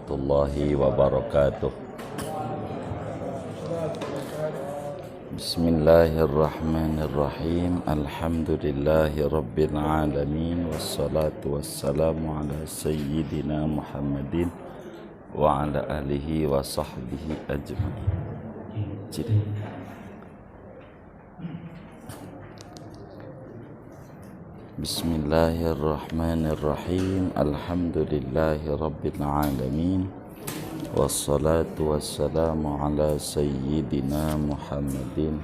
warahmatullahi wabarakatuh. Bismillahirrahmanirrahim. Alhamdulillahi rabbil alamin. Wassalatu wassalamu ala sayyidina Muhammadin wa ala alihi wa sahbihi ajma'in. Bismillahirrahmanirrahim. Alhamdulillahi rabbil alamin. Wassalatu wassalamu ala sayyidina Muhammadin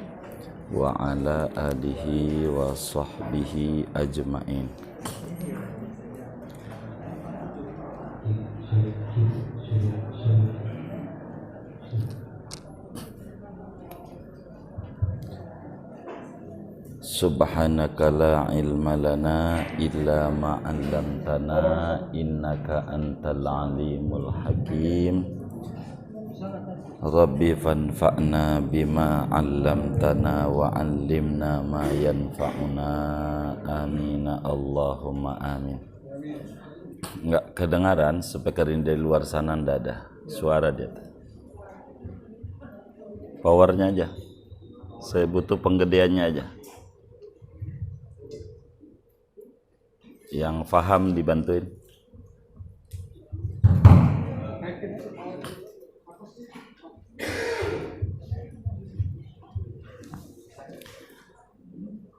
wa ala alihi wa sahbihi ajma'in. Subhanaka la ilma lana illa ma 'allamtana innaka antal alimul hakim. Rabbi fanfa'na bima 'allamtana wa 'allimna ma yanfa'una. Amin Allahumma amin. Enggak kedengaran speakerin dari luar sana, ndak ada suara dia. Powernya aja. Saya butuh penggedeannya aja. Yang paham dibantuin.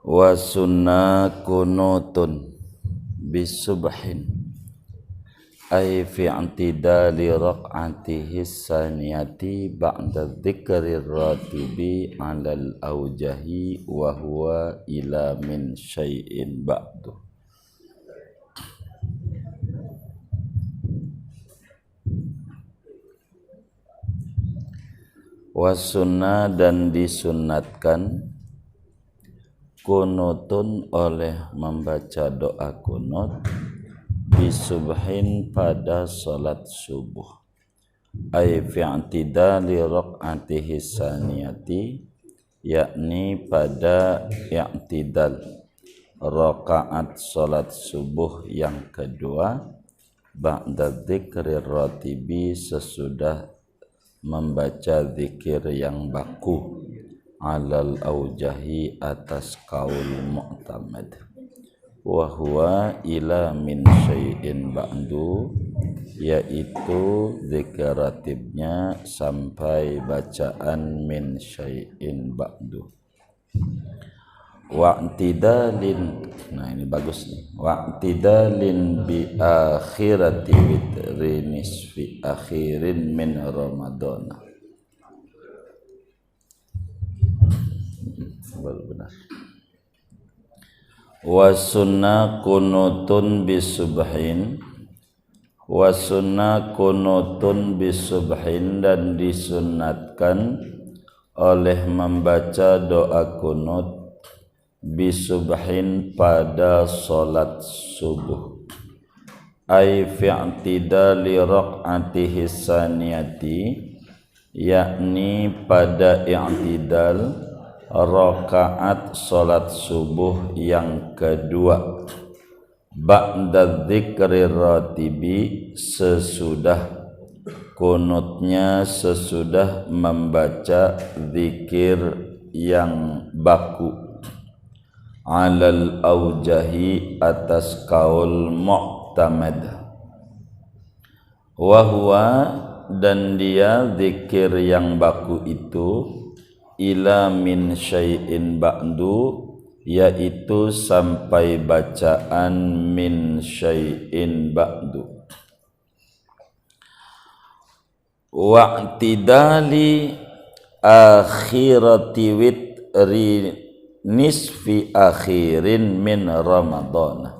Wa sunnah kunutun bisubhin ay fi i'tidali raq'atihi saniyati ba'da dzikri ratibi 'alal aujahi wa huwa ila min syai'in ba'du. Wasunnah dan disunnatkan kunutun oleh membaca doa kunut bisubhin pada salat subuh ay fi i'tidali raq'atihi saniyati, yakni pada i'tidal rakaat salat subuh yang kedua ba'da dzikri ratibi, sesudah membaca zikir yang baku, alal aujahi atas kaul mu'tamad, wa huwa ila min syai'in ba'du, yaitu zikir ratibnya sampai bacaan min syai'in ba'du. Wa'tidalin, nah ini bagus nih, wa'tidalin bi akhirati witri nisfi akhirin min Ramadan. Benar. Wa sunnah kunutun bisubhin, wa sunnah kunutun bisubhin, dan disunnatkan oleh membaca doa kunut bisubhin pada salat subuh ay fi i'tidali raq'atihi saniyati, yakni pada i'tidal rakaat salat subuh yang kedua ba'da dzikri ratibi, sesudah kunutnya, sesudah membaca zikir yang baku, alal aujahi atas kaul mu'tamad, wa huwa, dan dia zikir yang baku itu ila min syai'in ba'du, yaitu sampai bacaan min syai'in ba'du. Wa'tidali akhirati witri nisfi akhirin min Ramadan,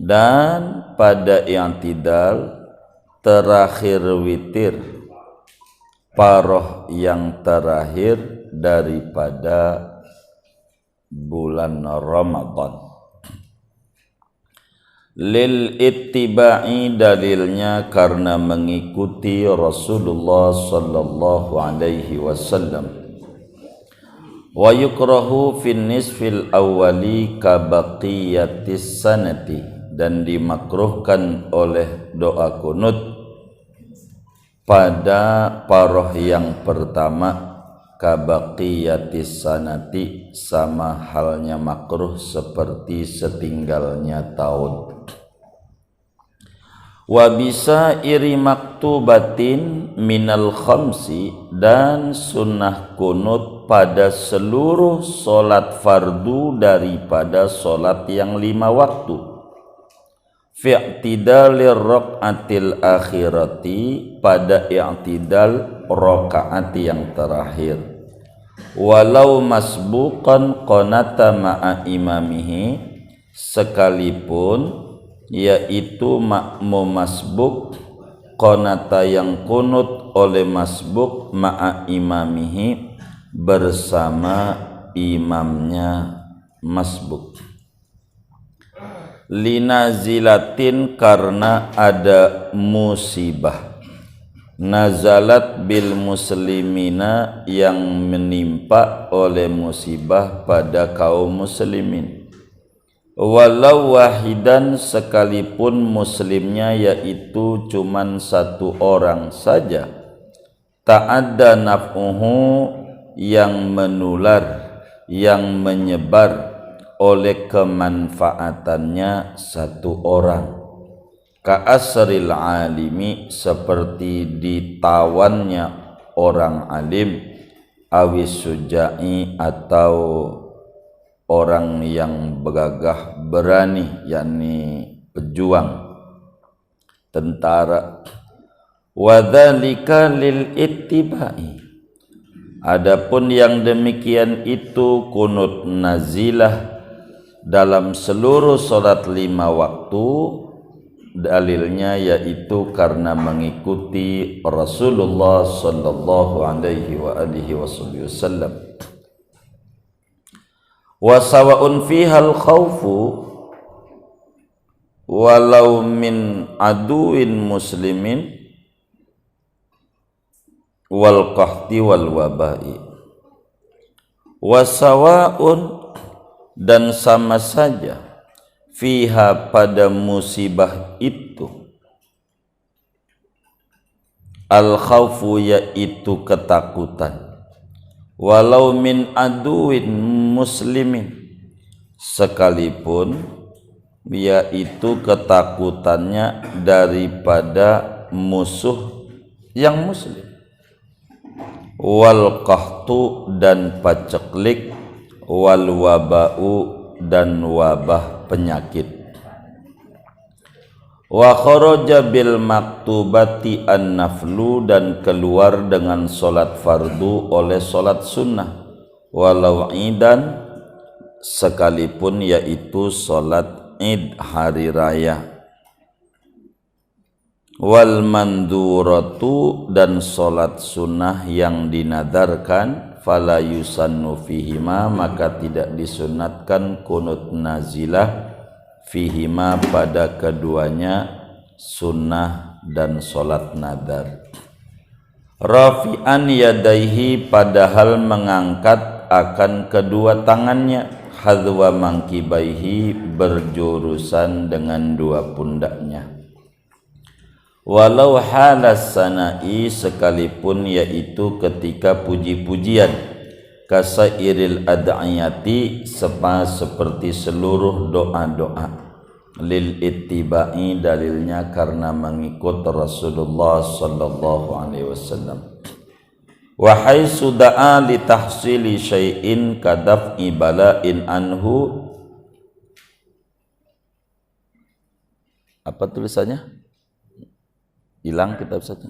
dan pada i'tidal terakhir witir paroh yang terakhir daripada bulan Ramadan. Lil ittiba'i, dalilnya karena mengikuti Rasulullah sallallahu alaihi wasallam. Wa yukrahu fin nisfil awwali ka baqiyatis sanati, dan dimakruhkan oleh doa kunut pada paroh yang pertama kabaqiyatis sanati, sama halnya makruh seperti setinggalnya tahun. Wa bisa iri maktubatin minal khamsi, dan sunnah kunut pada seluruh solat fardu daripada solat yang 5 waktu. Fi'tidalir raq'atil akhirati, pada i'tidal rakaat yang terakhir. Walau masbuqan qanata ma'a imamihi, sekalipun yaitu makmum masbuk qanata yang kunut oleh masbuk ma'a imamihi, bersama imamnya masbuk. Linazilatin, karena ada musibah. Nazalat bil muslimina, yang menimpa oleh musibah pada kaum muslimin. Walau wahidan, sekalipun muslimnya yaitu cuman 1 orang saja. Ta'adda naf'uhu, yang menular, yang menyebar oleh kemanfaatannya 1 orang. Ka'asril alimi, seperti ditawannya orang alim. Awis suja'i, atau orang yang bergagah berani, yakni pejuang, tentara. Wadzalika lil ittiba'i, adapun yang demikian itu kunut nazilah dalam seluruh salat 5 waktu, dalilnya yaitu karena mengikuti Rasulullah sallallahu alaihi wa alihi wasallam. Wa sawa'un fihal khawfu, walau min aduin muslimin wal qahti wal wabai. Wa sawa'un, dan sama saja, fiha, pada musibah itu, al khawfu, yaitu ketakutan. Walau min aduin muslimin, sekalipun yaitu ketakutannya daripada musuh yang muslim. Wal qahtu, dan paceklik. Wal waba'u, dan wabah penyakit. Wa kharaja bil maktubati an-naflu, dan keluar dengan solat fardu oleh solat sunnah. Walau idan, sekalipun yaitu solat id, hari raya. Wal manduratu, dan solat sunnah yang dinadarkan. Fala yusannu fihima, maka tidak disunatkan kunut nazilah fihima, pada keduanya, sunnah dan solat nadar. Rafi'an yadaihi, padahal mengangkat akan kedua tangannya. Hadwa mangkibaihi, berjurusan dengan 2 pundaknya. Walau halas sana'i, sekalipun yaitu ketika puji-pujian. Kasairil ad'iyati, seperti seluruh doa-doa. Lil ittiba'i, dalilnya karena mengikut Rasulullah sallallahu alaihi wasallam. Wa haitsu da'a li tahsili syai'in kadaf'i bala'in anhu. Apa tulisannya? Hilang kitab satu.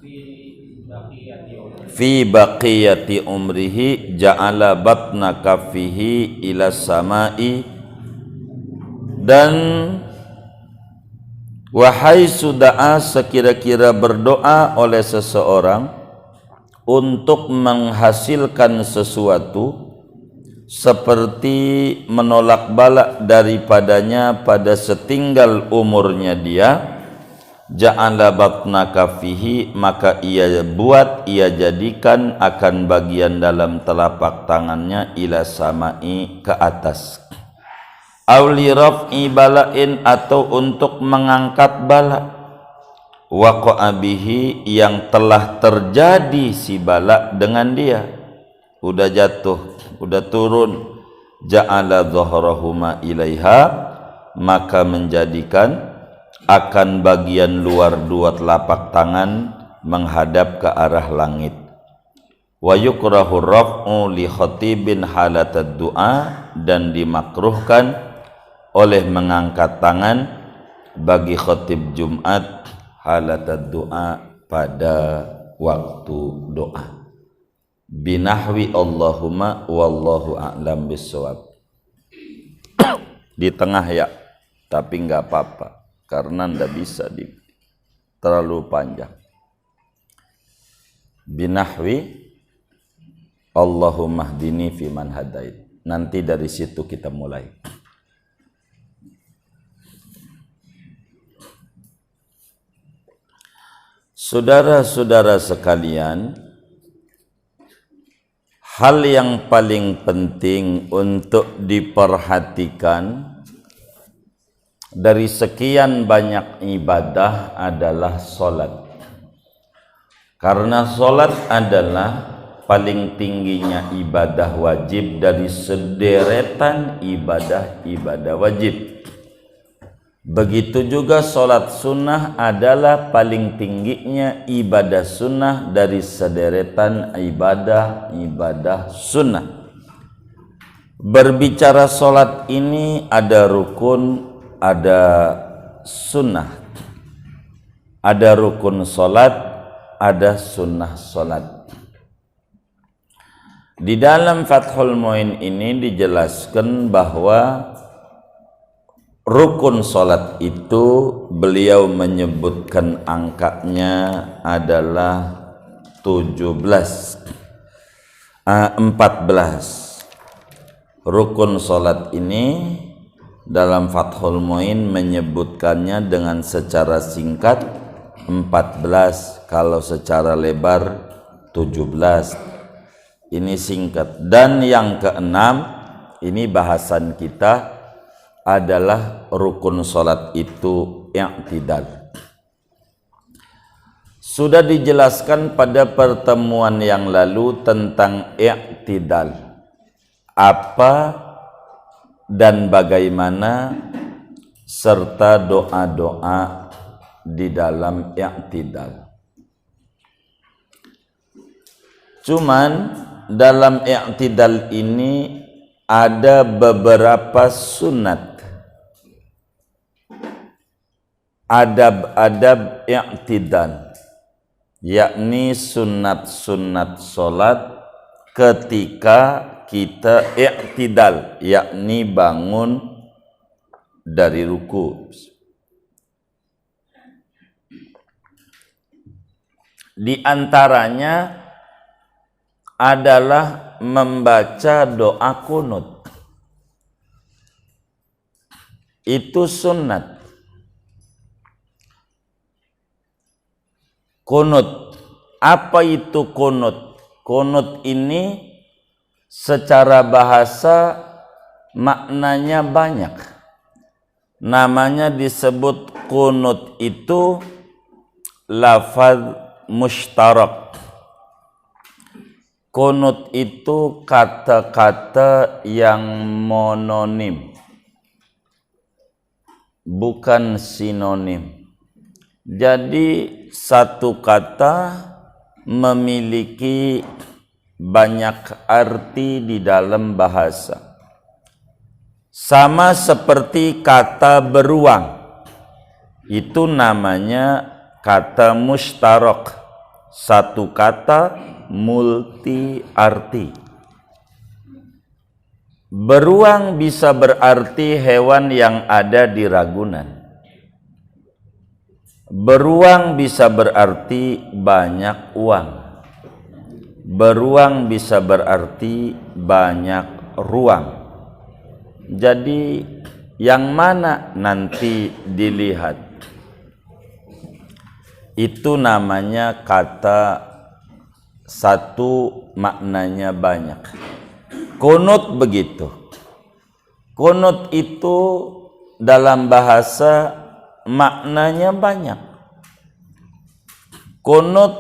Fi baqiyati umrihi ja'ala batna kaffihi ila samai, dan wahai suda'a, sekira-kira berdoa oleh seseorang untuk menghasilkan sesuatu, seperti menolak bala daripadanya pada setinggal umurnya dia, ja'ala batna kafihi, maka ia jadikan akan bagian dalam telapak tangannya ila samai, ke atas. Auli raf'i bala'in, atau untuk mengangkat bala. waqa'a bihi, yang telah terjadi si bala dengan dia, udah jatuh, udah turun, ja'ala dhahrahuma ilaiha, maka menjadikan akan bagian luar dua telapak tangan menghadap ke arah langit. Wa yukrahu raf'u li khatibin halatad du'a, dan dimakruhkan oleh mengangkat tangan bagi khatib Jumat halatad du'a, pada waktu doa. Binahwi Allahumma wallahu a'lam bissawab. Di tengah ya, tapi nggak apa-apa karena ndak bisa terlalu panjang. Binahwi Allahumma hdini fiman hadait. Nanti dari situ kita mulai. Saudara-saudara sekalian, hal yang paling penting untuk diperhatikan dari sekian banyak ibadah adalah solat. Karena solat adalah paling tingginya ibadah wajib dari sederetan ibadah-ibadah wajib. Begitu juga solat sunnah adalah paling tingginya ibadah sunnah dari sederetan ibadah-ibadah sunnah. Berbicara solat ini ada rukun, ada sunnah, ada rukun solat, ada sunnah solat. Di dalam Fathul Muin ini dijelaskan bahwa rukun solat itu beliau menyebutkan angkanya adalah 14. Rukun solat ini dalam Fathul Muin menyebutkannya dengan secara singkat 14, kalau secara lebar 17. Ini singkat. Dan yang keenam, ini bahasan kita, adalah rukun solat itu i'tidal. Sudah dijelaskan pada pertemuan yang lalu tentang i'tidal, apa dan bagaimana, serta doa-doa di dalam i'tidal. Cuman dalam i'tidal ini ada beberapa sunat, adab-adab i'tidal, yakni sunat-sunat solat ketika kita i'tidal, yakni bangun dari ruku. Di antaranya adalah membaca doa kunut. Itu sunnat. Kunut. Apa itu kunut? Kunut ini secara bahasa maknanya banyak. Namanya disebut kunut itu lafaz mushtarak. Kunut itu kata-kata yang mononim, bukan sinonim. Jadi satu kata memiliki banyak arti di dalam bahasa. Sama seperti kata beruang, itu namanya kata mushtarak. Satu kata multi arti. Beruang bisa berarti hewan yang ada di Ragunan. Beruang bisa berarti banyak uang. Beruang bisa berarti banyak ruang. Jadi yang mana nanti dilihat. Itu namanya kata satu maknanya banyak. Kunut begitu. Kunut itu dalam bahasa maknanya banyak. Kunut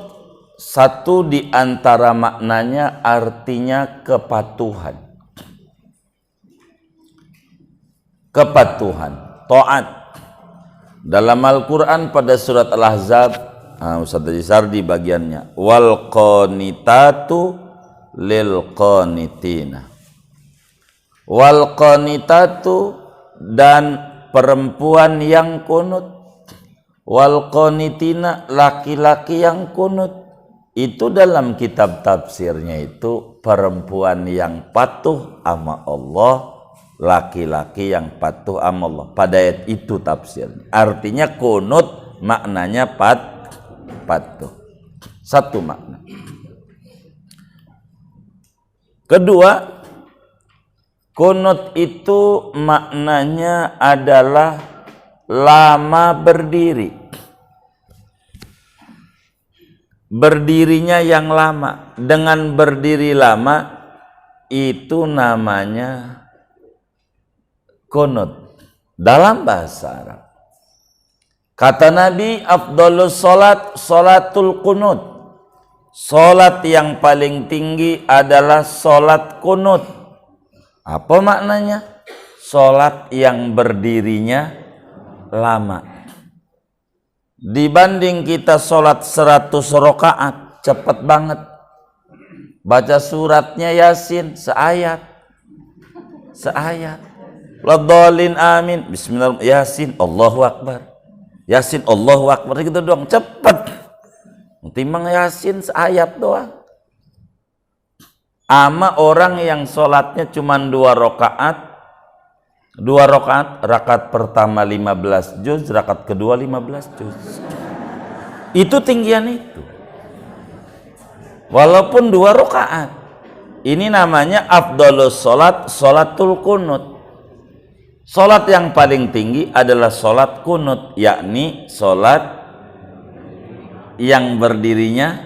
satu di antara maknanya artinya kepatuhan. Kepatuhan, taat. Dalam Al-Quran pada surat Al-Ahzab, Ustaz Haji Sardi bagiannya, wal qanitatu lil qanitina. Wal qanitatu, dan perempuan yang kunut, wal qanitina, laki-laki yang kunut. Itu dalam kitab tafsirnya itu perempuan yang patuh sama Allah, laki-laki yang patuh sama Allah. Pada ayat itu tafsirnya. Artinya kunut maknanya patuh. Satu makna. Kedua, kunut itu maknanya adalah lama berdiri. Berdirinya yang lama. Dengan berdiri lama itu namanya kunut dalam bahasa Arab. Kata Nabi, afdhalus salat salatul kunut. Salat yang paling tinggi adalah salat kunut. Apa maknanya? Salat yang berdirinya lama. Dibanding kita salat 100 rakaat, cepat banget. Baca suratnya Yasin seayat. Ladhalin amin. Bismillah, Yasin, Allahu Akbar. Yasin, Allahu Akbar. Gitu doang, cepat. Timbang Yasin seayat doang. Ama orang yang sholatnya cuma 2 rakaat. 2 rakaat, rakaat pertama 15 juz, rakaat kedua 15 juz. Itu tinggian itu. Walaupun 2 rakaat. Ini namanya afdhalus salat salatul kunut. Salat yang paling tinggi adalah salat kunut, yakni salat yang berdirinya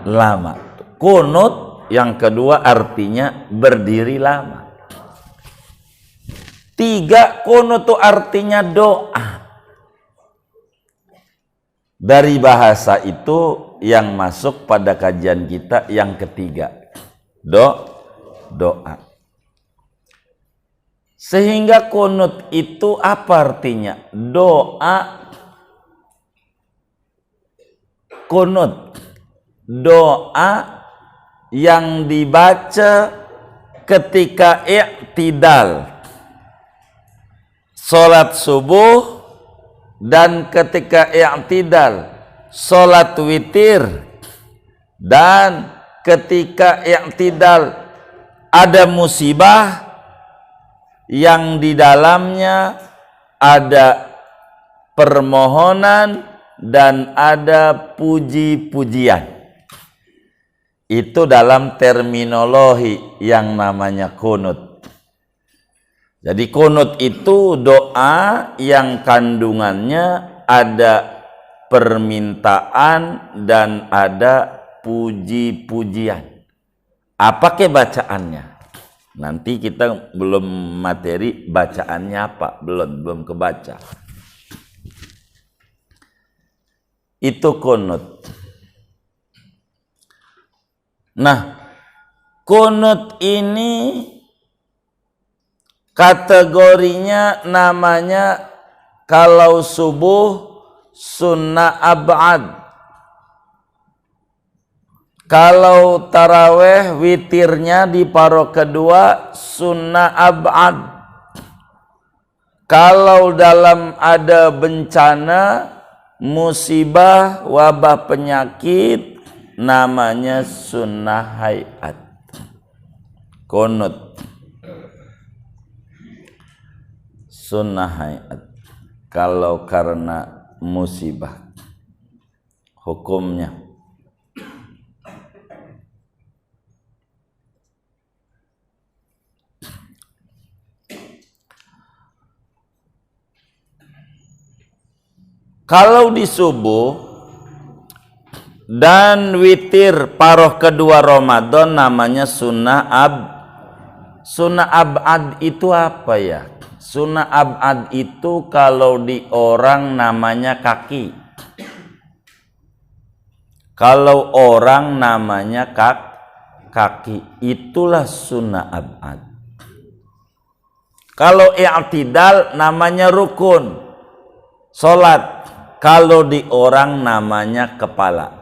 lama. Kunut yang kedua artinya berdiri lama. 3, kunut itu artinya doa. Dari bahasa itu yang masuk pada kajian kita yang ketiga. Doa. Sehingga kunut itu apa artinya? Doa. Kunut. Doa yang dibaca ketika i'tidal. Salat subuh dan ketika i'tidal salat witir, dan ketika i'tidal ada musibah yang di dalamnya ada permohonan dan ada puji-pujian. Itu dalam terminologi yang namanya kunut. Jadi kunut itu doa yang kandungannya ada permintaan dan ada puji-pujian. Apa ke bacaannya? Nanti kita belum materi bacaannya apa, belum kebaca. Itu kunut. Nah, kunut ini kategorinya namanya kalau subuh sunnah ab'ad. Kalau taraweh witirnya di paro kedua sunnah ab'ad. Kalau dalam ada bencana, musibah, wabah penyakit, namanya sunnah hayat. Kunut. Sunnah hayat. Kalau karena musibah, hukumnya kalau di subuh dan witir paroh kedua Ramadan namanya sunnah ab'ad. Itu apa ya? Sunnah ab'ad itu kalau di orang namanya kaki. Kalau orang namanya kaki, itulah sunnah ab'ad. Kalau i'tidal namanya rukun salat. Kalau di orang namanya kepala.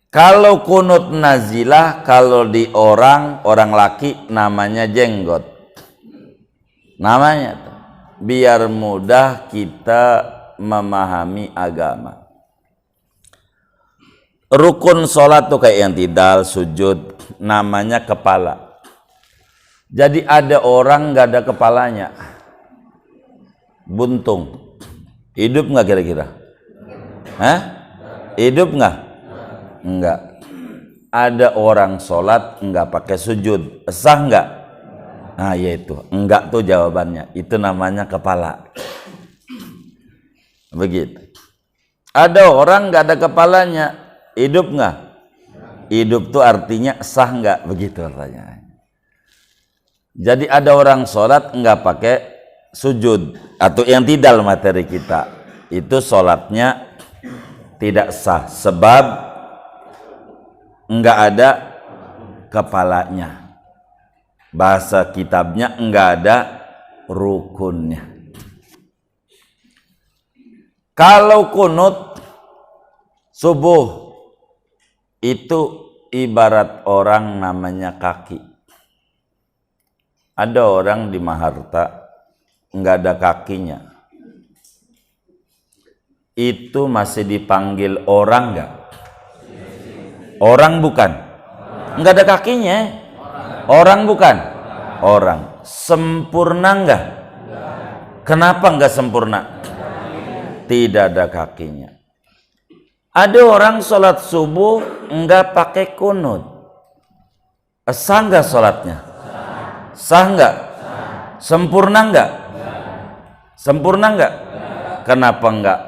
Kalau kunut nazilah, kalau di orang laki namanya jenggot. Namanya tuh. Biar mudah kita memahami agama. Rukun sholat tuh kayak yang tidal, sujud, namanya kepala. Jadi ada orang gak ada kepalanya, buntung, hidup nggak kira-kira? Hah? Hidup nggak? Enggak. Ada orang sholat nggak pakai sujud, sah nggak? Nah yaitu, enggak tuh jawabannya. Itu namanya kepala. Begitu. Ada orang nggak ada kepalanya, hidup nggak? Hidup tuh artinya sah nggak? Begitu pertanyaannya. Jadi ada orang sholat nggak pakai sujud, atau yang tidal materi kita, itu sholatnya tidak sah sebab nggak ada kepalanya. Bahasa kitabnya nggak ada rukunnya. Kalau kunut subuh itu ibarat orang namanya kaki. Ada orang di Maharta nggak ada kakinya. Itu masih dipanggil orang nggak? Orang bukan? Nggak ada kakinya. Orang bukan? Orang. Sempurna nggak? Kenapa nggak sempurna? Tidak ada kakinya. Ada orang sholat subuh nggak pakai kunut. Sah nggak sholatnya? Sah nggak? Sempurna nggak? Sempurna nggak? Kenapa nggak?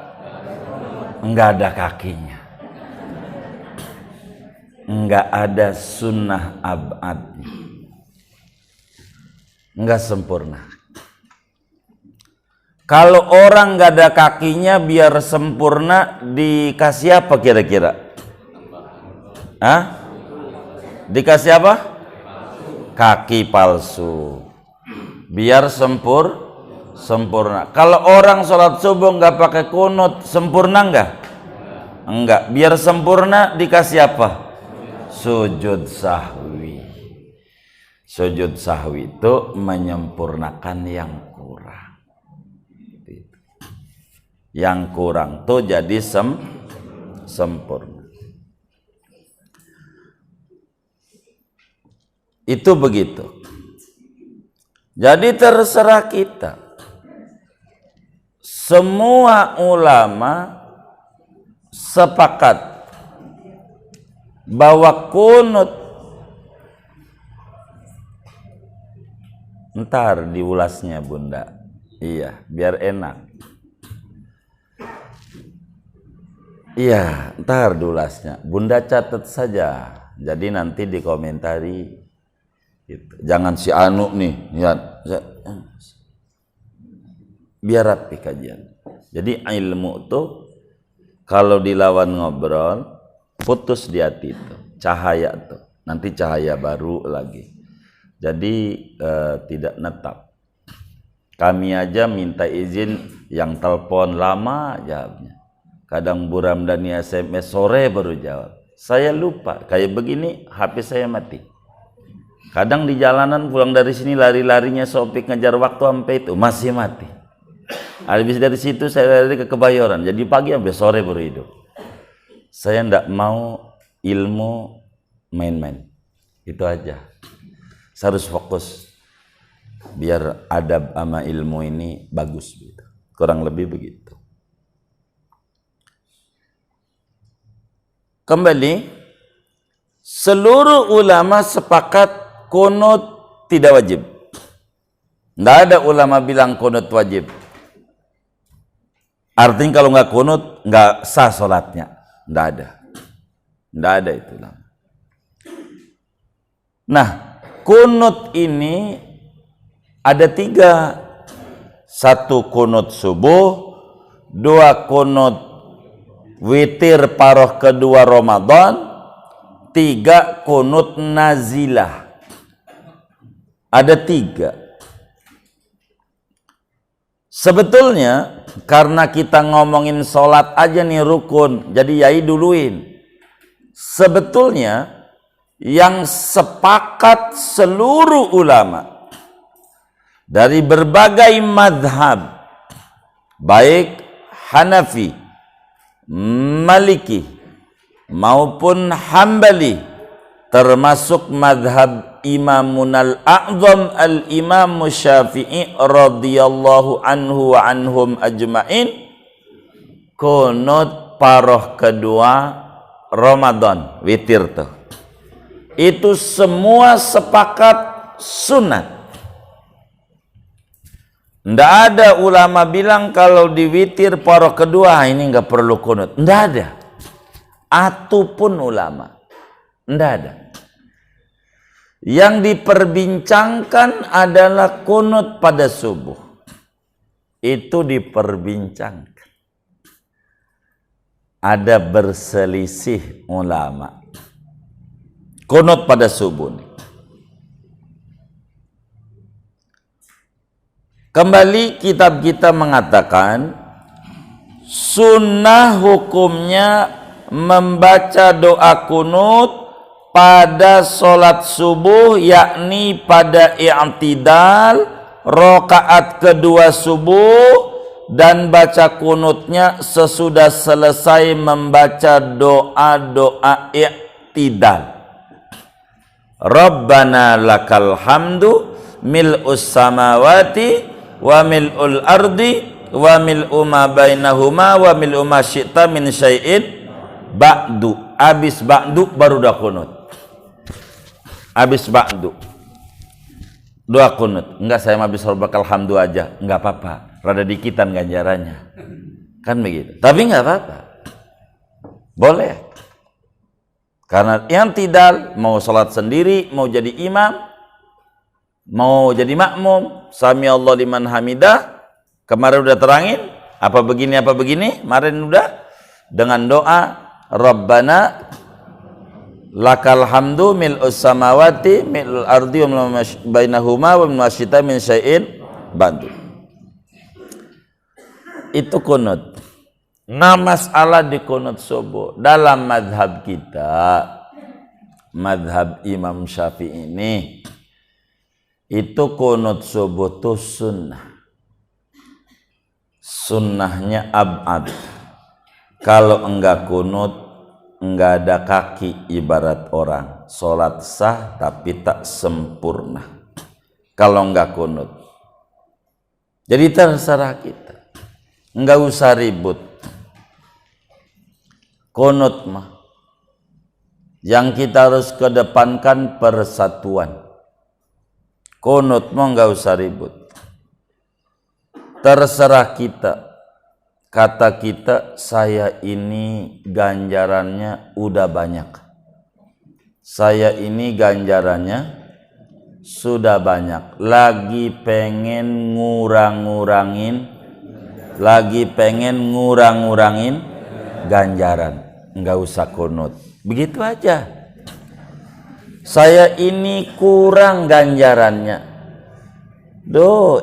Nggak ada kakinya. Nggak ada sunnah ab'adnya. Nggak sempurna. Kalau orang nggak ada kakinya biar sempurna dikasih apa kira-kira? Hah? Dikasih apa? Kaki palsu. Biar sempurna. Kalau orang sholat subuh nggak pakai kunut, sempurna nggak? Enggak. Biar sempurna dikasih apa? Sujud sahwi. Sujud sahwi itu menyempurnakan yang kurang. Yang kurang tuh jadi sempurna. Itu begitu. Jadi terserah kita. Semua ulama sepakat bahwa kunut, ntar diulasnya Bunda. Iya, biar enak. Iya, ntar diulasnya. Bunda catat saja. Jadi nanti dikomentari. Gitu. Jangan si Anu nih, biar rapi kajian. Jadi ilmu tuh kalau dilawan ngobrol, putus di hati itu, cahaya tuh. Nanti cahaya baru lagi. Jadi tidak netap. Kami aja minta izin yang telepon lama jawabnya. Kadang Bu Ramdhani SMS sore baru jawab. Saya lupa, kayak begini HP saya mati. Kadang di jalanan pulang dari sini lari-larinya Sopik ngejar waktu sampai itu masih mati. Habis dari situ saya lari ke Kebayoran. Jadi pagi sampai sore baru hidup. Saya ndak mau ilmu main-main. Itu aja. Saya harus fokus biar adab sama ilmu ini bagus gitu. Kurang lebih begitu. Kembali, seluruh ulama sepakat kunut tidak wajib. Tidak ada ulama bilang kunut wajib. Artinya kalau nggak kunut nggak sah sholatnya. Tidak ada. Tidak ada itu. Nah, kunut ini ada 3. 1 kunut subuh, 2 kunut witir paroh kedua Ramadan, 3 kunut nazilah. Ada 3. Sebetulnya karena kita ngomongin sholat aja nih rukun, jadi yai duluin. Sebetulnya yang sepakat seluruh ulama dari berbagai madhab, baik Hanafi, Maliki maupun Hambali, termasuk madhab Imamun al-A'zam al-Imam Syafi'i radhiyallahu anhu wa anhum ajma'in, kunut paroh kedua Ramadan, witir tuh, itu semua sepakat sunat. Nggak ada ulama bilang kalau di witir paroh kedua ini nggak perlu kunut. Nggak ada. Atupun ulama. Nggak ada. Yang diperbincangkan adalah kunut pada subuh. Itu diperbincangkan. Ada berselisih ulama. Kunut pada subuh. Kembali kitab kita mengatakan sunnah hukumnya membaca doa kunut pada sholat subuh, yakni pada i'tidal rakaat kedua subuh, dan baca kunutnya sesudah selesai membaca doa-doa i'tidal. Rabbana lakal hamdu mil'us samawati wa mil'ul ardi wa mil'u ma bainahuma wa mil'u ma syi'ta min syai'in ba'du. Abis ba'du baru dah kunut. Abis ba'du doa kunut. Enggak, saya habis rabbakal hamdu aja, enggak apa-apa, rada dikitan ganjarannya kan begitu, tapi enggak apa-apa, boleh. Karena yang tidak mau sholat sendiri, mau jadi imam, mau jadi makmum, sami Allah liman hamidah, kemarin udah terangin apa begini, kemarin udah dengan doa Rabbana lakal hamdu mil'us samawati mil'ul ardi wa ma bainahuma wa ma syi'ta min syai'in ba'du. Itu kunut. Nah, masalah di kunut subuh dalam madhab kita, madhab Imam Syafi'i ini, itu kunut subuh itu sunnah. Sunnahnya ab'ad. Kalau enggak kunut, enggak ada kaki, ibarat orang sholat sah tapi tak sempurna kalau enggak kunut. Jadi terserah kita, enggak usah ribut. Kunut mah yang kita harus kedepankan persatuan. Kunut mah enggak usah ribut, terserah kita. Kata kita, saya ini ganjarannya udah banyak, saya ini ganjarannya sudah banyak, lagi pengen ngurang-ngurangin ganjaran, nggak usah kunut, begitu aja. Saya ini kurang ganjarannya,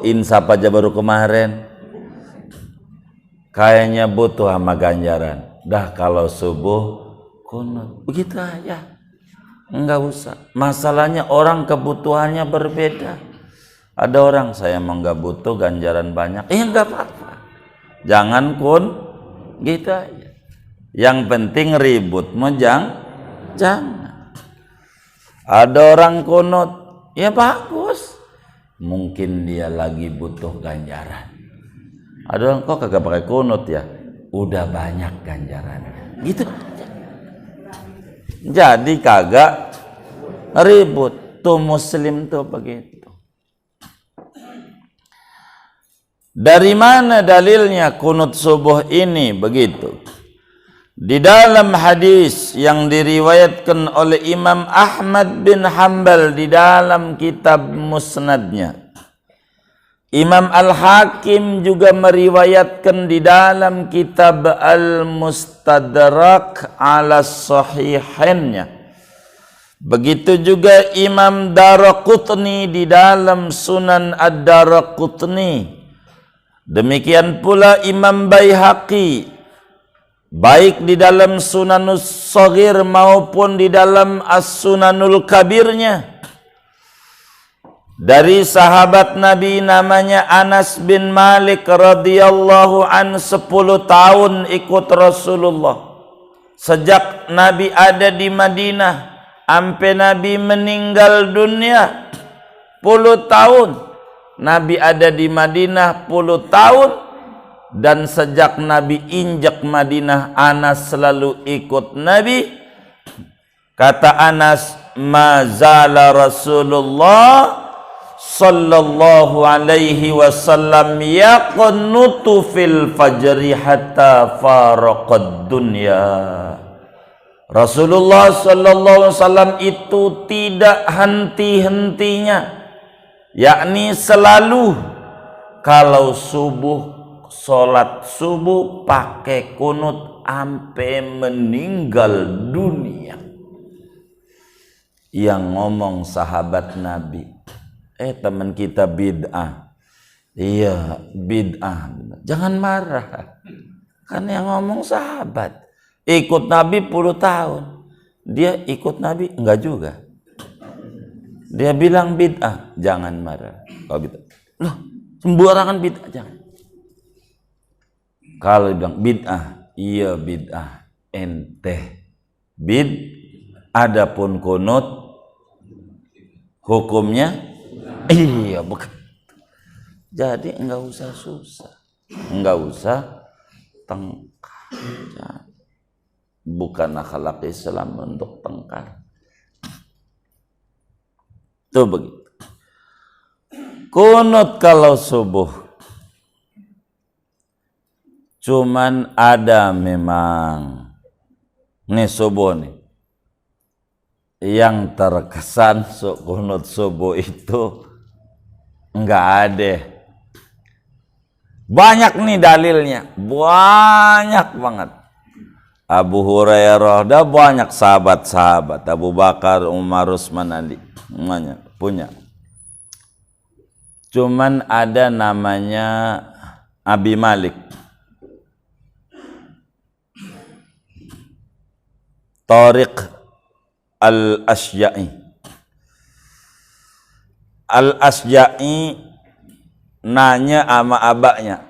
insaf aja baru kemarin kayaknya butuh sama ganjaran, dah kalau subuh kunut, begitu aja, enggak usah. Masalahnya orang kebutuhannya berbeda. Ada orang saya mau enggak butuh ganjaran banyak, enggak apa-apa, jangan gitu aja. Yang penting ribut mau jangan. Ada orang kunut, ya bagus, mungkin dia lagi butuh ganjaran. Ada orang kok kagak pakai kunut ya, udah banyak ganjarannya, gitu. Jadi kagak ribut. Tuh muslim tuh begitu. Dari mana dalilnya kunut subuh ini begitu? Di dalam hadis yang diriwayatkan oleh Imam Ahmad bin Hanbal di dalam kitab musnadnya, Imam Al-Hakim juga meriwayatkan di dalam kitab Al-Mustadrak ala Sahihainnya. Begitu juga Imam Daraqutni di dalam Sunan Ad-Daraqutni. Demikian pula Imam Baihaqi, baik di dalam Sunanus Shaghir maupun di dalam As-Sunanul Kabirnya. Dari sahabat Nabi namanya Anas bin Malik radhiyallahu an, 10 tahun ikut Rasulullah. Sejak Nabi ada di Madinah sampai Nabi meninggal dunia 10 tahun. Nabi ada di Madinah 10 tahun, dan sejak Nabi injak Madinah Anas selalu ikut Nabi. Kata Anas, mazala Rasulullah sallallahu alaihi wasallam yaqnutu fil fajri hatta faraqad dunya. Rasulullah sallallahu alaihi wasallam itu tidak henti-hentinya, yakni selalu kalau subuh, sholat subuh pakai kunut sampai meninggal dunia. Yang ngomong sahabat Nabi, teman kita bid'ah. Iya, bid'ah. Jangan marah. Kan yang ngomong sahabat. Ikut Nabi 10 tahun. Dia ikut Nabi enggak juga. Dia bilang bid'ah, jangan marah. Kalau gitu, loh, sembarangan bid'ah, jangan. Kalau bilang bid'ah, iya bid'ah, ente adapun kunut hukumnya iya bukan. Jadi enggak usah susah, enggak usah tengkar. Bukan akhlak Islam untuk tengkar. Itu begitu. Kunut kalau subuh cuman ada memang nih subuh nih yang terkesan kunut subuh itu enggak ada. Banyak nih dalilnya, banyak banget. Abu Hurairah, dah banyak sahabat-sahabat, Abu Bakar, Umar, Utsman, Ali, semuanya punya. Cuman ada namanya Abi Malik, Tariq Al-Asja'i. Al-Asja'i nanya sama abaknya.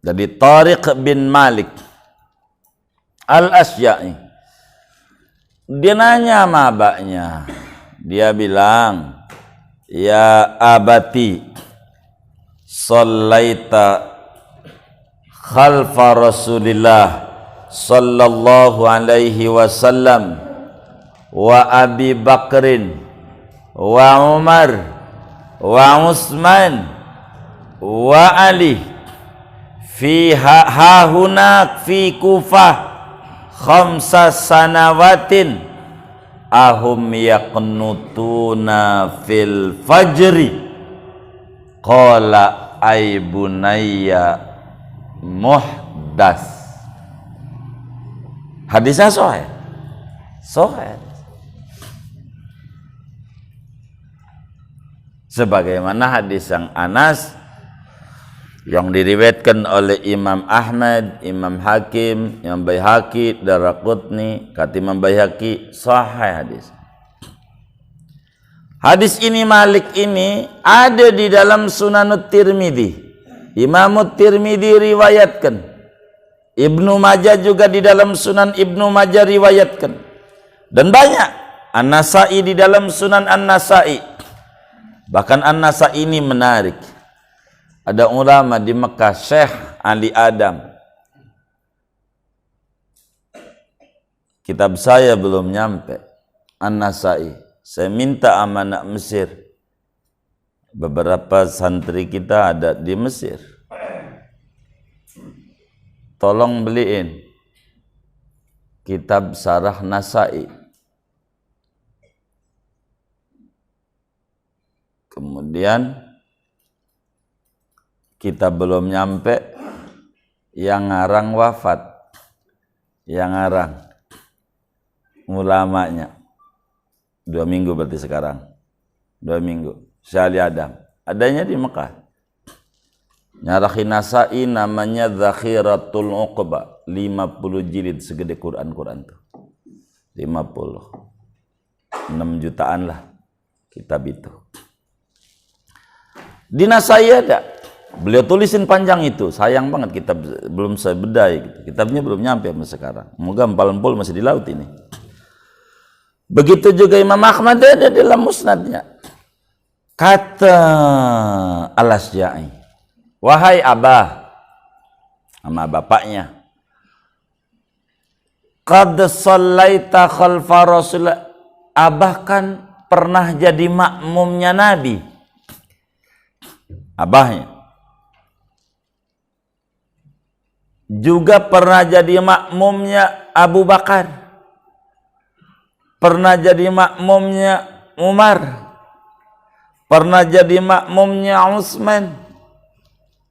Jadi Tariq bin Malik Al-Asja'i, dia nanya sama abaknya. Dia bilang, ya abati, sallaita khalfa Rasulillah sallallahu alaihi wasallam wa Abi Bakrin wa Umar wa Utsman wa Ali fi hahunak fi Kufah khamsa sanawatin ahum yaqnutuna fil fajri qala ay bunayya muhdas. Hadisnya sahih. Sahih. Sebagaimana hadis yang Anas yang diriwayatkan oleh Imam Ahmad, Imam Hakim, Imam Baihaqi, Daraqutni, kata Imam Baihaqi, sahih hadis. Hadis ini Malik ini ada di dalam Sunanut Tirmidzi. Imam Tirmidzi riwayatkan. Ibnu Majah juga di dalam Sunan Ibnu Majah riwayatkan. Dan banyak. An-Nasa'i di dalam Sunan An-Nasa'i. Bahkan An-Nasa'i ini menarik. Ada ulama di Mekah, Syekh Ali Adam. Kitab saya belum nyampe, An-Nasa'i. Saya minta sama anak Mesir. Beberapa santri kita ada di Mesir. Tolong beliin kitab Sarah Nasa'i. Kemudian kita belum nyampe yang ngarang wafat, yang ngarang ulamanya 2 minggu berarti sekarang 2 minggu Syekh Ali Adam adanya di Mekah. Nyarahi Nasai namanya Zakhiratul Uqba, 50 jilid segede Quran tuh. 6 jutaan lah kitab itu. Di Nasai ada. Beliau tulisin panjang itu. Sayang banget kitab belum saya bedai gitu. Kitabnya belum nyampe sampai sekarang. Moga empal-empul masih di laut ini. Begitu juga Imam Ahmad ada dalam musnadnya. Kata Al-Asja'i, wahai Abah, sama bapaknya, qad shallaita khalfa Rasulullah. Abah kan pernah jadi makmumnya Nabi. Abahnya juga pernah jadi makmumnya Abu Bakar, pernah jadi makmumnya Umar, pernah jadi makmumnya Utsman,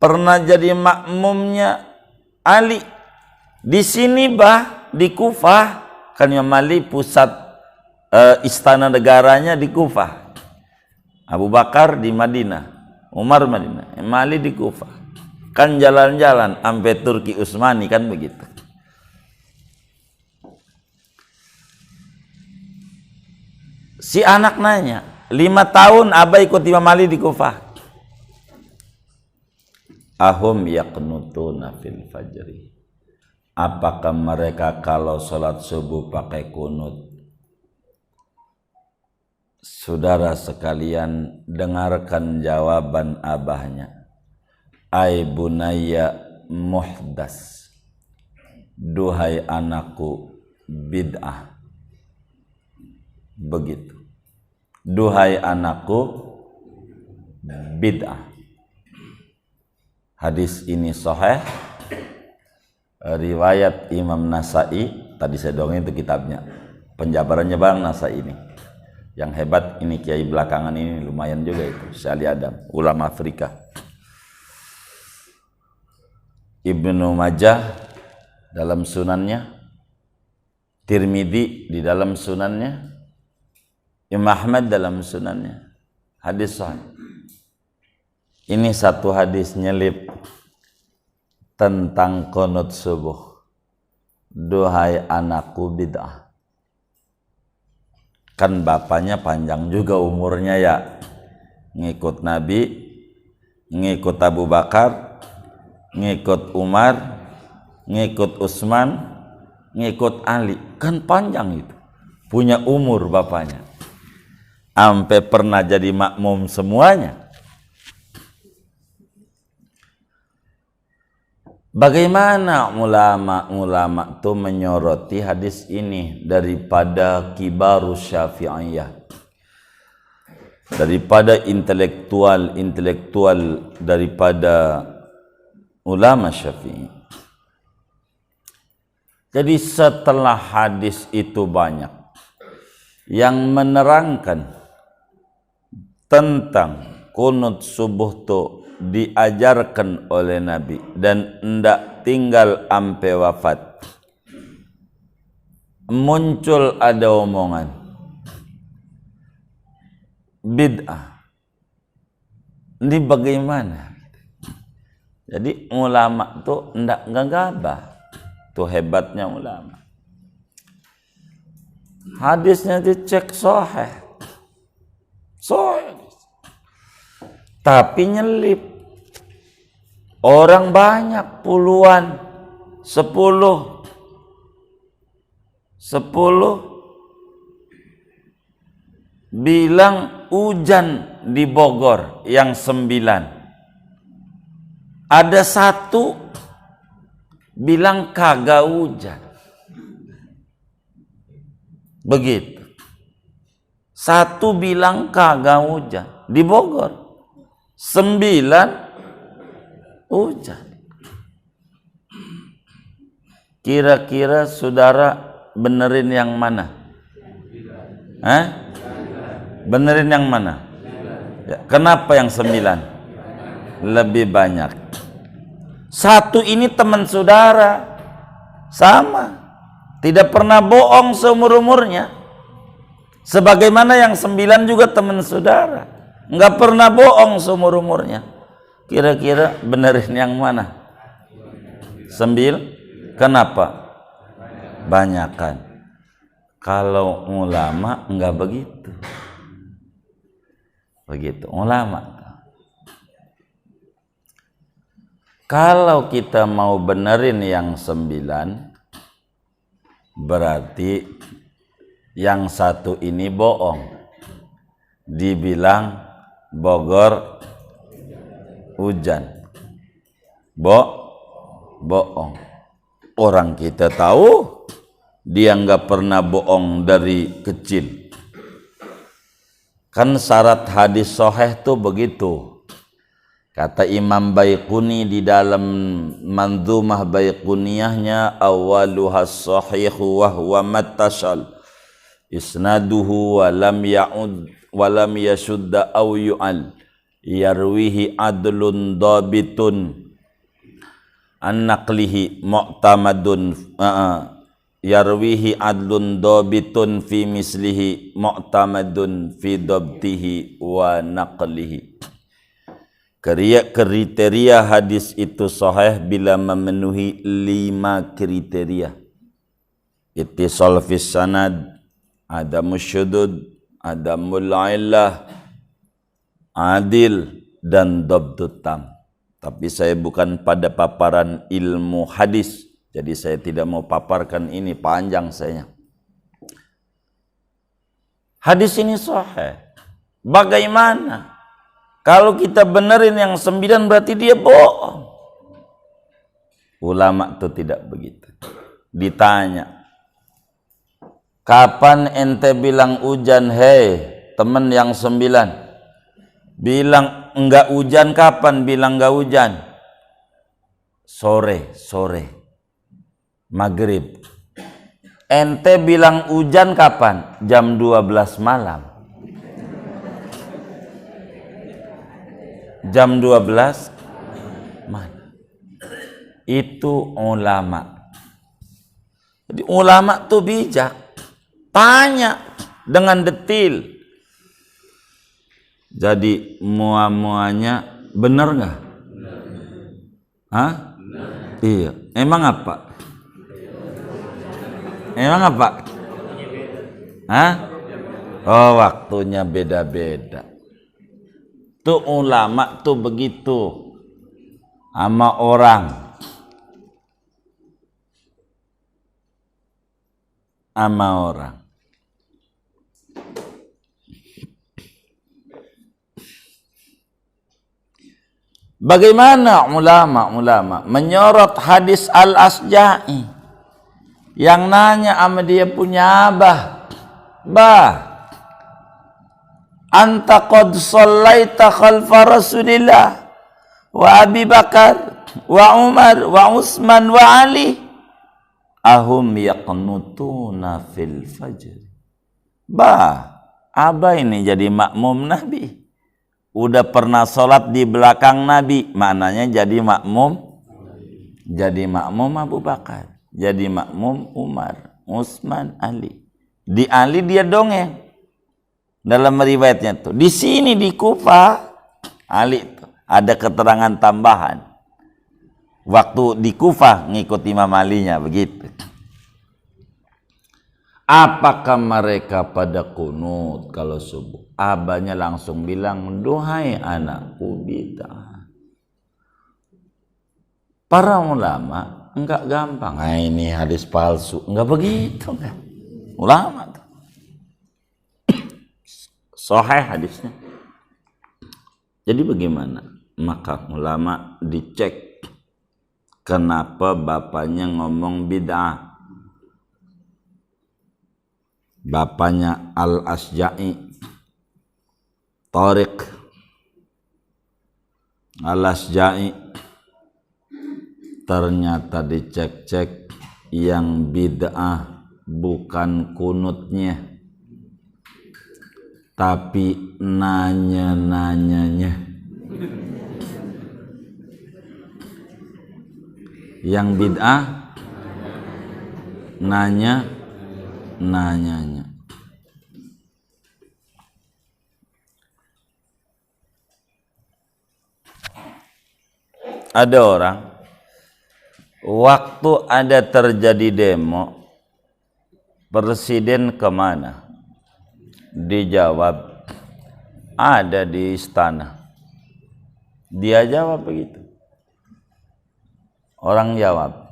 pernah jadi makmumnya Ali. Di sini bah, di Kufah, kan Imam Ali pusat istana negaranya di Kufah, Abu Bakar di Madinah, Umar Madinah, Imam Ali di Kufah. Kan jalan-jalan sampai Turki Utsmani kan begitu. Si anak nanya, 5 tahun Abah ikut Imam Ali di Kufah. Ahum yaqnutuna fil fajri. Apakah mereka kalau sholat subuh pakai kunut? Saudara sekalian, dengarkan jawaban abahnya. Ai bunayya muhdas, duhai anakku bid'ah. Begitu, duhai anakku bid'ah. Hadis ini sahih, riwayat Imam Nasai. Tadi saya dongeng itu kitabnya, penjabarannya Bang Nasai ini. Yang hebat ini kiai belakangan ini lumayan juga itu, Syekh Ali Adam, ulama Afrika. Ibnu Majah dalam sunannya, Tirmidzi di dalam sunannya, Imam Ahmad dalam sunannya. Hadis sahih. Ini satu hadis nyelip tentang qunut subuh. Duhai anakku bid'ah. Kan bapaknya panjang juga umurnya ya. Ngikut Nabi, ngikut Abu Bakar, ngikut Umar, ngikut Utsman, ngikut Ali. Kan panjang itu. Punya umur bapaknya. Sampai pernah jadi makmum semuanya. Bagaimana ulama-ulama itu menyoroti hadis ini daripada kibarus Syafi'iyah, daripada intelektual daripada ulama Syafi'i. Jadi setelah hadis itu banyak yang menerangkan tentang qunut subuh itu diajarkan oleh Nabi dan hendak tinggal ampe wafat, muncul ada omongan bid'ah. Ini bagaimana? Jadi ulama tuh hendak gegabah. Tuh hebatnya ulama. Hadisnya dicek sahih. Sahih. Tapi nyelip. Orang banyak, puluhan, 10 bilang hujan di Bogor, yang 9 ada 1 bilang kagak hujan. Begitu. 1 bilang kagak hujan di Bogor, 9 hujan. Kira-kira saudara benerin yang mana? Benerin yang mana? Ya, kenapa yang 9? Lebih banyak. Satu ini teman saudara, sama, tidak pernah bohong seumur-umurnya. Sebagaimana yang 9 juga teman saudara, nggak pernah bohong seumur-umurnya. Kira-kira benerin yang mana? 9. Kenapa? Banyakan. Kalau ulama nggak begitu. Begitu ulama. Kalau kita mau benerin yang 9, berarti yang satu ini bohong. Dibilang Bogor hujan. Bohong. Orang kita tahu dia nggak pernah bohong dari kecil. Kan syarat hadis sahih tuh begitu. Kata Imam Baiquni di dalam Manzumah Baiquniyahnya, awaluha sahihu wa huwa mattasal isnaduhu wa lam ya'ud wa lam yashudda aw yu'al yarwihi adlun dabitun an naqlihi mu'tamadun yarwihi adlun dabitun fi mislihi mu'tamadun fi dabtihi wa naqlihi. Kriteria hadis itu sahih bila memenuhi 5 kriteria. Ittisal fis sanad, adamus syudud, adamul illah, adil, dan dabtut tam. Tapi saya bukan pada paparan ilmu hadis, jadi saya tidak mau paparkan ini, panjang saya. Hadis ini sahih. Bagaimana? Kalau kita benerin yang 9 berarti dia bohong. Ulama itu tidak begitu. Ditanya, kapan ente bilang hujan? Hei temen yang 9, bilang enggak hujan kapan? Bilang enggak hujan sore maghrib. Ente bilang hujan kapan? Jam 12 malam. Jam 12 mana? Itu ulama. Jadi ulama tuh bijak, tanya dengan detil. Jadi muanya benar nggak? Hah? Iya. Emang apa? Hah? Oh, waktunya beda-beda. Tuh ulama tuh begitu sama orang. Bagaimana ulama menyorot hadis Al-Asja'i yang nanya sama dia punya abah, anta qad shallaita khalfa Rasulillah wa Abi Bakar wa Umar wa Utsman wa Ali ahum yaqnutuna fil fajr. Abah ini jadi makmum Nabi, udah pernah sholat di belakang Nabi, maknanya jadi makmum Abu Bakar, jadi makmum Umar, Utsman, Ali. Di Ali dia dongeng. Dalam riwayatnya tuh di sini di Kufah Ali tuh ada keterangan tambahan. Waktu di Kufah ngikut Imam Alinya begitu. Apakah mereka pada kunut kalau subuh? Abahnya langsung bilang, duhai anakku bid'ah. Para ulama enggak gampang. Nah, ini hadis palsu. Enggak begitu kan? Ulama tuh. Sahih hadisnya. Jadi bagaimana? Maka ulama dicek kenapa bapaknya ngomong bid'ah. Bapaknya Al-Asja'i, Tariq Al-Asja'i, ternyata dicek-cek yang bid'ah bukan kunutnya, tapi nanya-nanyanya. Yang bid'ah nanya-nanyanya. Ada orang waktu ada terjadi demo, presiden kemana? Dijawab, ada di istana. Dia jawab begitu. Orang jawab,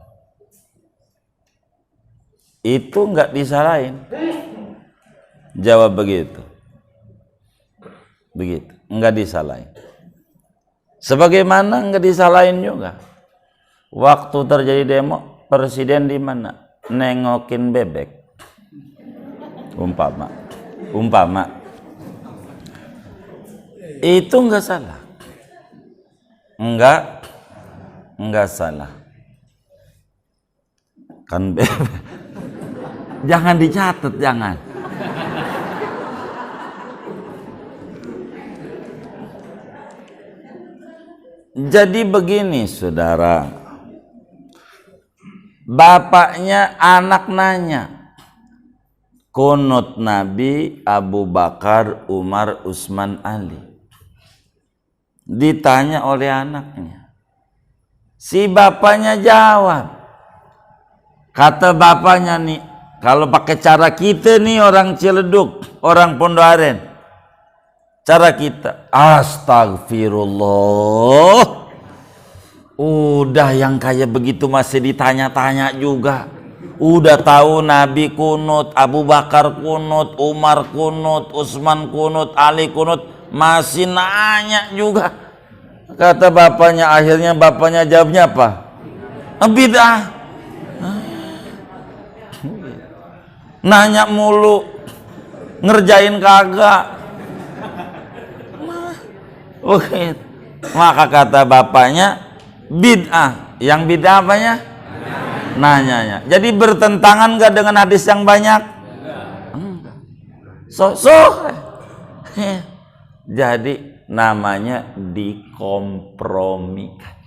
itu enggak disalahin. Jawab begitu. Begitu, enggak disalahin. Sebagaimana enggak disalahin juga waktu terjadi demo, presiden di mana? Nengokin bebek. Umpama itu enggak salah. Enggak salah. Kan bebek. Jangan dicatat, jangan. Jadi begini saudara, bapaknya anak nanya, kunut Nabi Abu Bakar, Umar, Utsman, Ali. Ditanya oleh anaknya, si bapaknya jawab, kata bapaknya nih, kalau pakai cara kita nih orang Ciledug, orang Pondok Aren, cara kita, astagfirullah. Udah yang kayak begitu masih ditanya-tanya juga. Udah tahu Nabi kunut, Abu Bakar kunut, Umar kunut, Utsman kunut, Ali kunut, masih nanya juga. Kata bapaknya, akhirnya bapaknya jawabnya apa? Bid'ah. Nanya mulu, ngerjain kagak. Oke. Maka kata bapaknya, bid'ah. Yang bid'ah apanya? Nanyanya. Jadi bertentangan gak dengan hadis yang banyak? Enggak. Jadi namanya dikompromikan.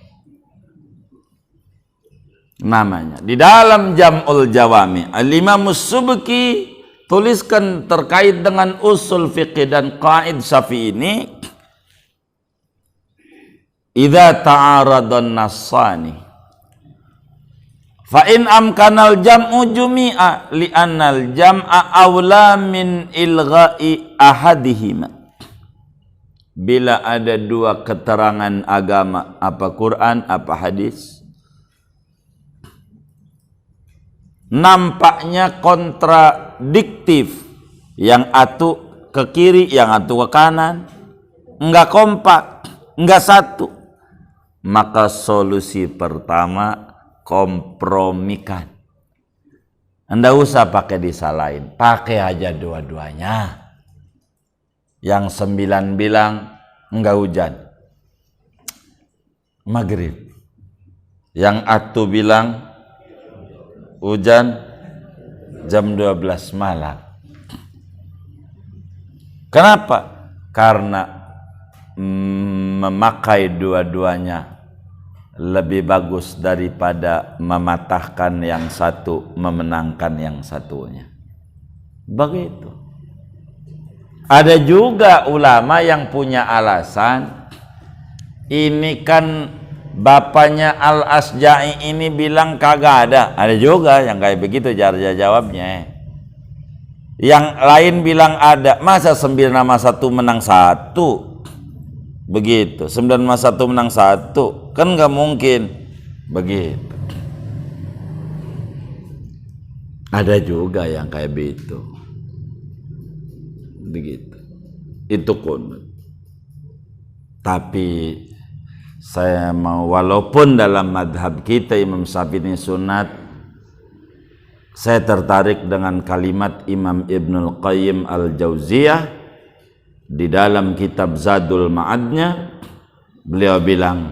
Namanya di dalam Jam'ul Jawami, Al-Imam As-Subki tuliskan terkait dengan usul fiqih dan qaid Syafi'i ini, idza ta'aradan nassani fa in amkanal jam'u jumi'a li'annal jam'a aula min ilgha'i ahadihima. Bila ada dua keterangan agama, apa Quran, apa hadis, nampaknya kontradiktif, yang atu ke kiri, yang atu ke kanan, enggak kompak, enggak satu, maka solusi pertama kompromikan. Enggak usah pakai disalahin, pakai aja dua-duanya. Yang 9 bilang enggak hujan, maghrib. Yang atu bilang hujan jam 12 malam. Kenapa? Karena memakai dua-duanya lebih bagus daripada mematahkan yang satu, memenangkan yang satunya. Begitu. Ada juga ulama yang punya alasan, ini kan bapaknya Al-Asja'i ini bilang kagak ada. Ada juga yang kayak begitu cara jawabnya. Yang lain bilang ada. Masa 9 sama 1 menang 1? Begitu. 9 sama 1 menang 1. Kan gak mungkin. Begitu. Ada juga yang kayak begitu. Begitu. Itu kunut. Tapi saya mau, walaupun dalam madhab kita Imam Syafi'i sunat, saya tertarik dengan kalimat Imam Ibnul Qayyim Al-Jauziyah di dalam kitab Zadul Ma'adnya. Beliau bilang,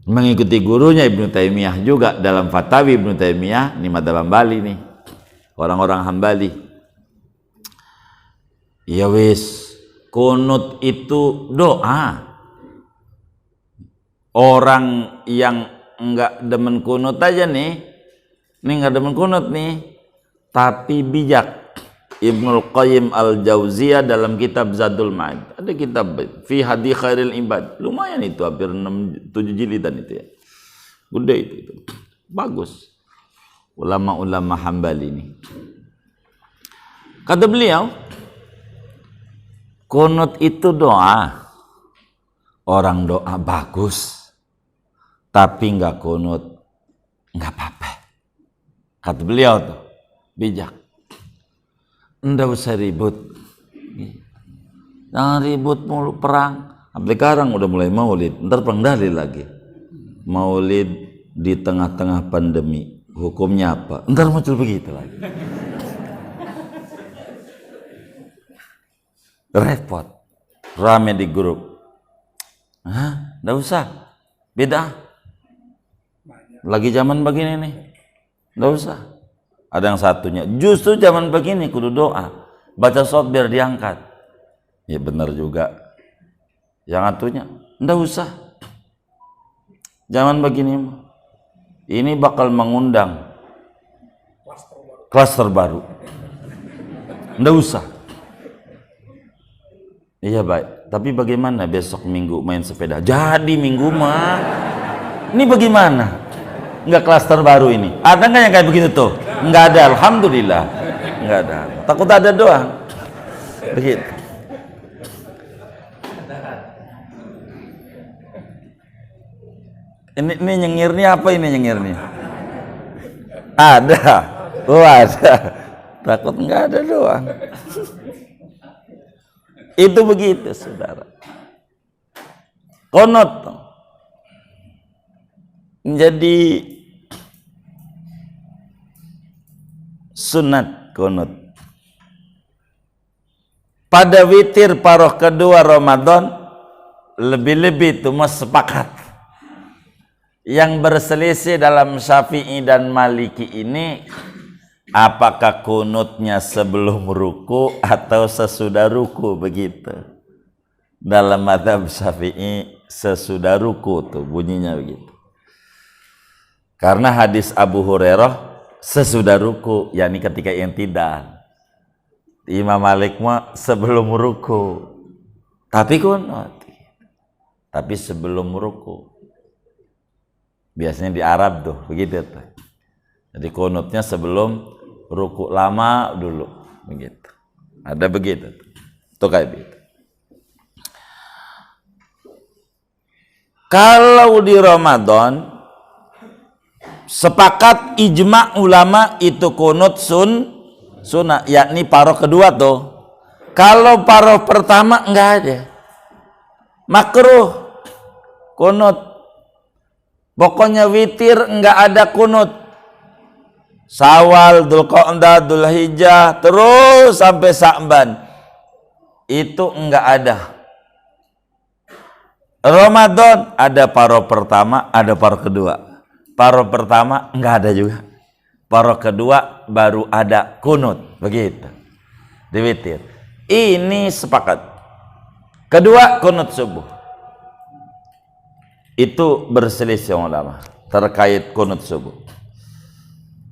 mengikuti gurunya Ibnu Taimiyah juga dalam Fatawi Ibnu Taimiyah, ini madhab Hambali nih, orang-orang Hambali. Ya wis, kunut itu doa. Orang yang enggak demen kunut aja nih enggak demen kunut nih, tapi bijak. Ibnul Qayyim Al-Jauziyah dalam kitab Zadul Ma'ad, ada kitab Fi Hadi Khairil Ibad, lumayan itu, hampir 6-7 jilidan itu ya, gede itu. Bagus, ulama-ulama Hambali ini. Kata beliau, kunut itu doa. Orang doa bagus, tapi enggak kunut enggak apa-apa. Kata beliau tuh, bijak. Nggak usah ribut, jangan ribut mulu perang. Apalagi sekarang udah mulai maulid, ntar perang dalil lagi. Maulid di tengah-tengah pandemi, hukumnya apa? Ntar muncul begitu lagi. Repot, rame di grup. Hah? Nggak usah, beda. Lagi zaman begini nih, nggak usah. Ada yang satunya, justru zaman begini kudu doa, baca sholawat biar diangkat. Ya benar juga. Yang satunya, ndak usah. Zaman begini, ini bakal mengundang klaster baru. Ndak usah. Iya baik, tapi bagaimana besok minggu main sepeda? Jadi minggu mah. Ini bagaimana? Enggak klaster baru ini. Ada nggak yang kayak begitu tuh? Enggak ada, alhamdulillah. Enggak ada. Takut ada doang. Begitu. Ini nyengirnya apa ini nyengirnya? Ada. Oh ada. Takut enggak ada doang. Itu begitu, saudara. Kunut menjadi sunat kunut. Pada witir paroh kedua Ramadan, lebih-lebih itu mas sepakat. Yang berselisih dalam Syafi'i dan Maliki ini, apakah kunutnya sebelum ruku atau sesudah ruku, begitu. Dalam mazhab Syafi'i sesudah ruku tuh bunyinya begitu. Karena hadis Abu Hurairah sesudah ruku, yakni ketika yang tidak. Imam Malik mah sebelum ruku. Tapi kunut. Tapi sebelum ruku. Biasanya di Arab tuh begitu tuh. Jadi kunutnya sebelum ruku lama dulu begitu. Ada begitu. Tuh kayak begitu. Kalau di Ramadan sepakat ijma ulama itu kunut sunnah, yakni paroh kedua tuh. Kalau paroh pertama enggak ada, makruh kunut. Pokoknya witir enggak ada kunut. Syawal, Dzulqa'dah, Dzulhijjah, terus sampai Sa'ban itu enggak ada. Ramadan ada paroh pertama, ada paroh kedua. Paroh pertama enggak ada juga. Paroh kedua baru ada kunut, begitu. Di witir. Ini sepakat. Kedua kunut subuh. Itu berselisih ulama terkait kunut subuh.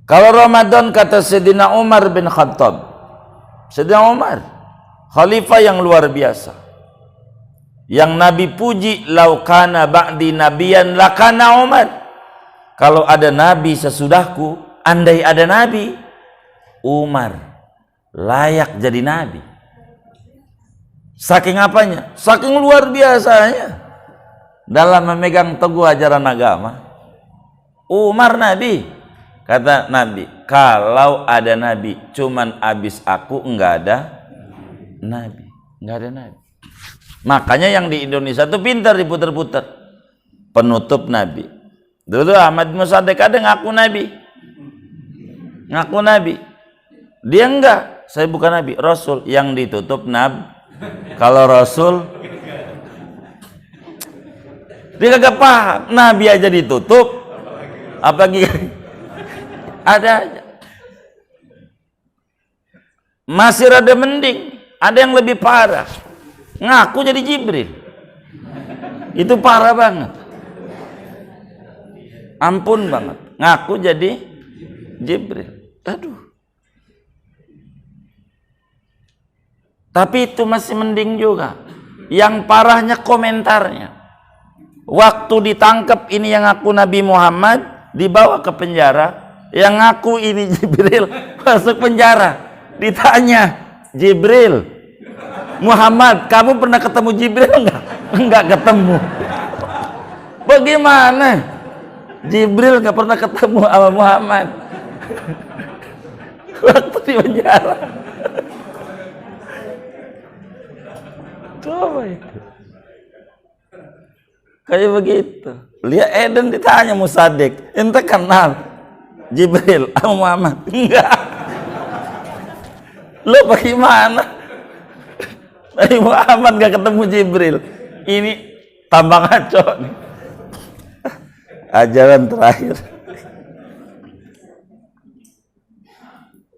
Kalau Ramadan kata Sayyidina Umar bin Khattab. Sayyidina Umar, khalifah yang luar biasa. Yang Nabi puji, laukana ba'di nabiyan lakana Umar. Kalau ada nabi sesudahku, andai ada nabi, Umar layak jadi nabi. Saking apanya? Saking luar biasanya dalam memegang teguh ajaran agama. Umar nabi. Kata Nabi, kalau ada nabi, cuman abis aku enggak ada nabi. Enggak ada nabi. Makanya yang di Indonesia tuh pintar diputer-puter. Penutup nabi. Dulu Ahmad Musaddiq ada ngaku nabi. Ngaku nabi. Dia enggak, saya bukan nabi, rasul. Yang ditutup nabi. Kalau rasul dia kagak paham. Nabi aja ditutup, apalagi ada aja. Masih rada mending Ada yang lebih parah, ngaku jadi Jibril. Itu parah banget, ampun banget, ngaku jadi Jibril. Aduh. Tapi itu masih mending juga. Yang parahnya komentarnya. Waktu ditangkap ini yang ngaku Nabi Muhammad, dibawa ke penjara. Yang ngaku ini Jibril, masuk penjara. Ditanya, Jibril, Muhammad, kamu pernah ketemu Jibril enggak? Enggak ketemu. Bagaimana? Jibril enggak pernah ketemu sama Muhammad. Waktu di penjara. Coba itu. Kayak begitu. Lihat Eden ditanya Musadik, ente kenal Jibril sama Muhammad? Enggak. Lo bagaimana? Nabi Muhammad gak ketemu Jibril. Ini tambah ngaco nih. Ajaran terakhir.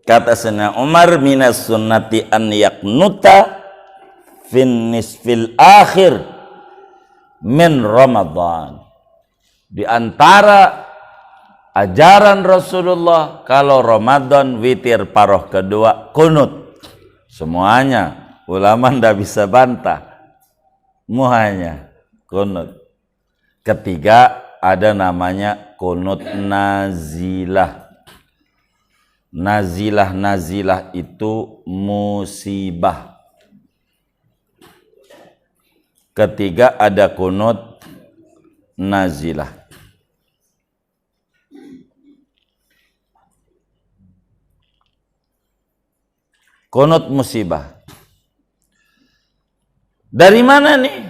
Kata Sayyidina Umar, minas sunnati an yaknuta fin nisfil akhir min Ramadan. Di antara ajaran Rasulullah, kalau Ramadan witir paroh kedua kunut. Semuanya ulama ndak bisa bantah, semuanya kunut. Ketiga ada namanya kunut nazilah. Nazilah itu musibah. Ketiga ada kunut nazilah. Kunut musibah. Dari mana nih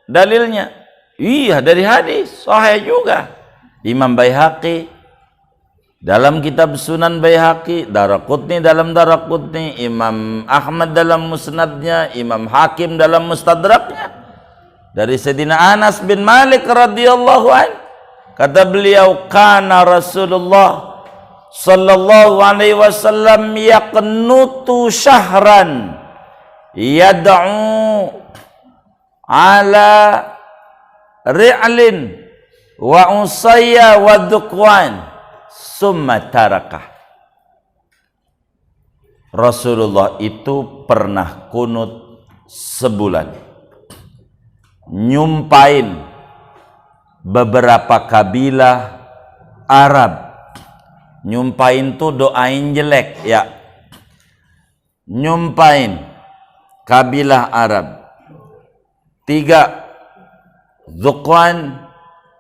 dalilnya? Iya, dari hadis sahih juga. Imam Baihaqi dalam kitab Sunan Baihaqi, Daraqutni dalam Daraqutni, Imam Ahmad dalam Musnadnya, Imam Hakim dalam Mustadraknya, dari Sayyidina Anas bin Malik radhiyallahu an, kata beliau, kana Rasulullah sallallahu alaihi wasallam yaqnutu syahran yad'u ala ri'lin wa usayya wa dhukwan summa tarakah. Rasulullah itu pernah kunut sebulan, nyumpain beberapa kabilah Arab. Nyumpain tuh doain jelek ya, nyumpain kabilah Arab. 3 Dhukwan,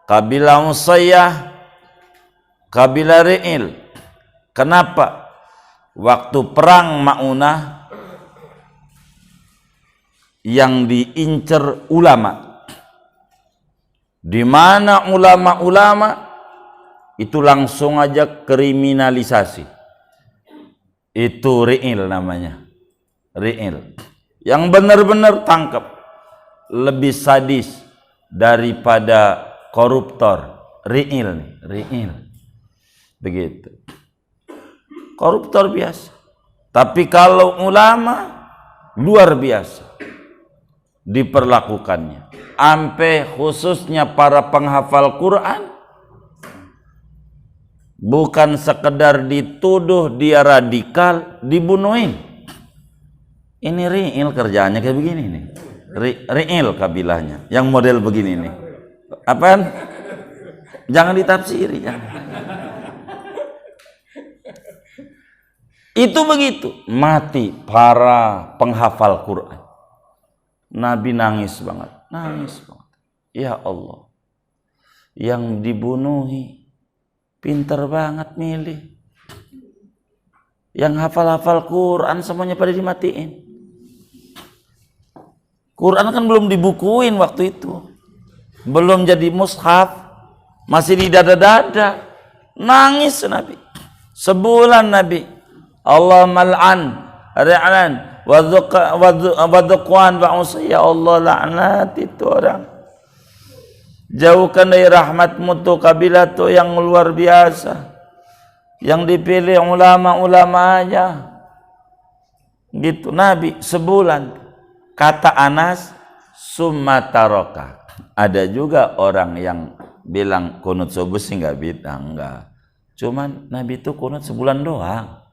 kabilah Usayyah, kabilah Ri'il. Kenapa? Waktu perang Ma'unah yang diincer ulama, di mana ulama-ulama itu langsung aja kriminalisasi. Itu Ri'il namanya. Ri'il. Yang benar-benar tangkap. Lebih sadis daripada koruptor. Ri'il nih, Ri'il. Begitu. Koruptor biasa. Tapi kalau ulama luar biasa diperlakukannya. Sampai khususnya para penghafal Quran, bukan sekedar dituduh dia radikal, dibunuhin. Ini Ri'il kerjaannya kayak begini nih. Ri'il kabilahnya, yang model begini nih. Apaan? Jangan ditafsiri, jangan. Itu begitu, mati para penghafal Quran. Nabi nangis banget, nangis banget. Ya Allah, yang dibunuhi pinter banget milih. Yang hafal-hafal Quran semuanya pada dimatiin. Quran kan belum dibukuin waktu itu, belum jadi mushaf, masih di dada-dada. Nangis Nabi sebulan. Nabi, Allah mal'an ri'lan wa dhukwan wa usayya. Ya Allah, laknat itu orang, jauhkan dari rahmatmu tuh kabilah tuh yang luar biasa, yang dipilih ulama-ulama aja gitu Nabi sebulan. Kata Anas, sumataroka. Ada juga orang yang bilang kunut subuh sih nggak bid'ah, enggak. Cuman Nabi itu kunut sebulan doang.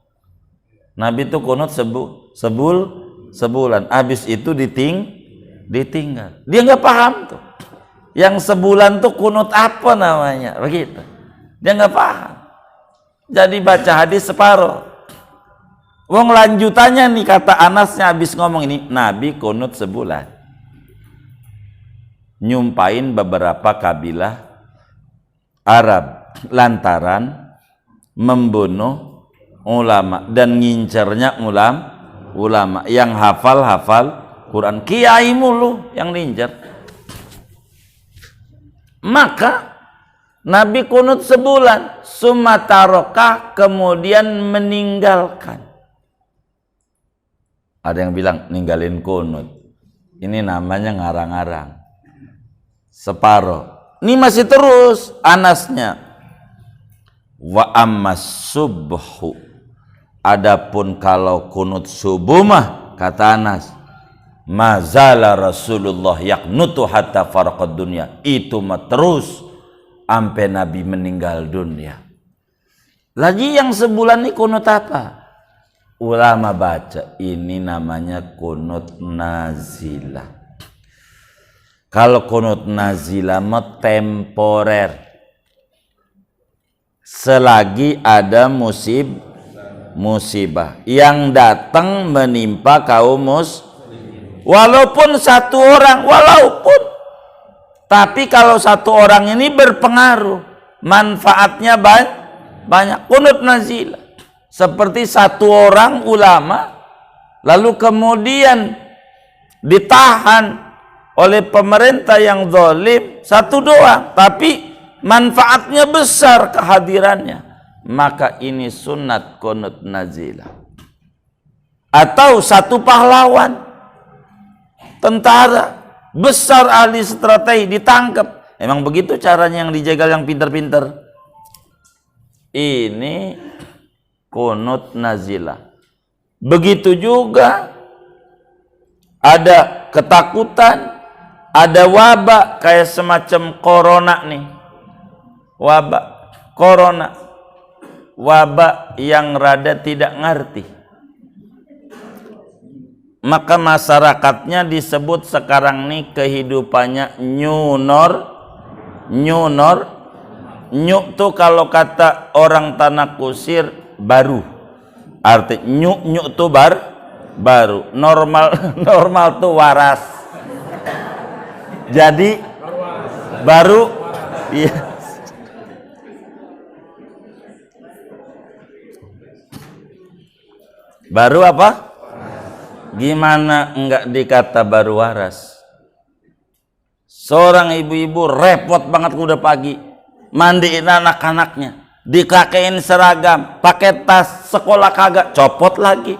Nabi itu kunut sebulan. Habis itu ditinggal. Dia nggak paham tuh. Yang sebulan tuh kunut apa namanya, begitu. Dia nggak paham. Jadi baca hadis separuh. Wong lanjutannya nih kata Anasnya habis ngomong ini, Nabi kunut sebulan. Nyumpain beberapa kabilah Arab lantaran membunuh ulama dan ngincernya ulama yang hafal Quran. Kiai mulu yang ngincer. Maka Nabi kunut sebulan, sumatarokah, kemudian meninggalkan. Ada yang bilang ninggalin kunut. Ini namanya ngarang-ngarang. Separuh. Ini masih terus Anasnya. Wa ammas subhu. Adapun kalau kunut subuh mah, kata Anas, mazala Rasulullah yaknutu hatta faraqad dunya. Itu mah terus sampai Nabi meninggal dunia. Lagi yang sebulan ini kunut apa? Ulama baca ini namanya kunut nazilah. Kalau kunut nazilah mah temporer. Selagi ada musibah yang datang menimpa kaum walaupun satu orang, tapi kalau satu orang ini berpengaruh, manfaatnya banyak. Kunut nazilah seperti satu orang ulama lalu kemudian ditahan oleh pemerintah yang zalim, satu doang, tapi manfaatnya besar kehadirannya, maka ini sunat kunut nazilah. Atau satu pahlawan tentara besar ahli strategi ditangkap, emang begitu caranya yang dijegal yang pinter-pinter. Ini kunut nazilah. Begitu juga ada ketakutan, ada wabah kayak semacam corona nih. Wabah yang rada tidak ngerti. Maka masyarakatnya disebut sekarang nih kehidupannya new tuh kalau kata orang tanah kusir baru. Arti new tuh baru. Normal tuh waras. Jadi baru iya. Baru apa? Gimana enggak dikata baru waras? Seorang ibu-ibu repot banget udah pagi mandiin anak-anaknya, dikakein seragam, pakai tas sekolah kagak, copot lagi.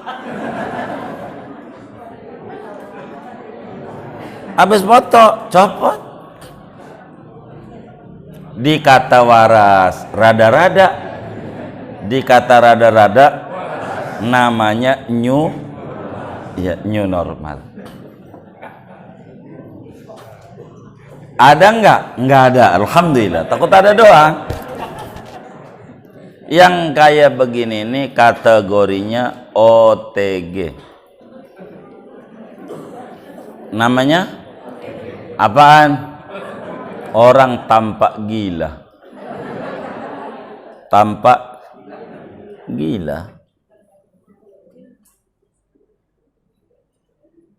Habis foto, copot. Dikata waras, rada-rada. Dikata rada-rada, namanya new normal. Ada enggak? Enggak ada, alhamdulillah. Takut ada doang. Yang kayak begini ini kategorinya OTG. Namanya apaan? Orang tampak gila. Tampak gila.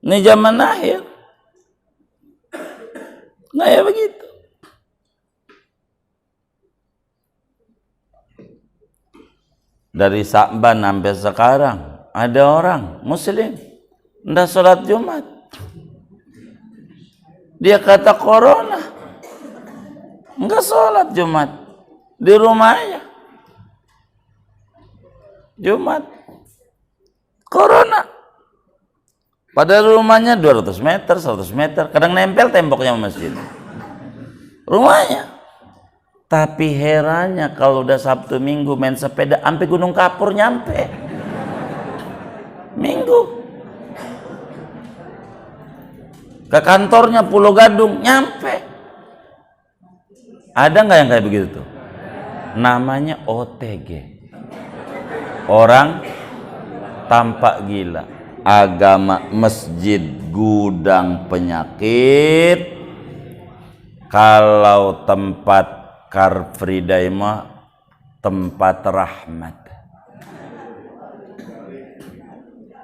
Ini zaman akhir. Nggak ya begitu. Dari Sa'ban sampai sekarang ada orang muslim nggak sholat Jumat. Dia kata corona, nggak sholat Jumat di rumahnya. Jumat corona. Padahal rumahnya 200 meter, 100 meter. Kadang nempel temboknya masjid. Rumahnya. Tapi herannya kalau udah Sabtu Minggu main sepeda sampai Gunung Kapur nyampe. Minggu. Ke kantornya Pulau Gadung nyampe. Ada nggak yang kayak begitu tuh? Namanya OTG. Orang tampak gila. Agama masjid gudang penyakit. Kalau tempat Car Free Day mah tempat rahmat.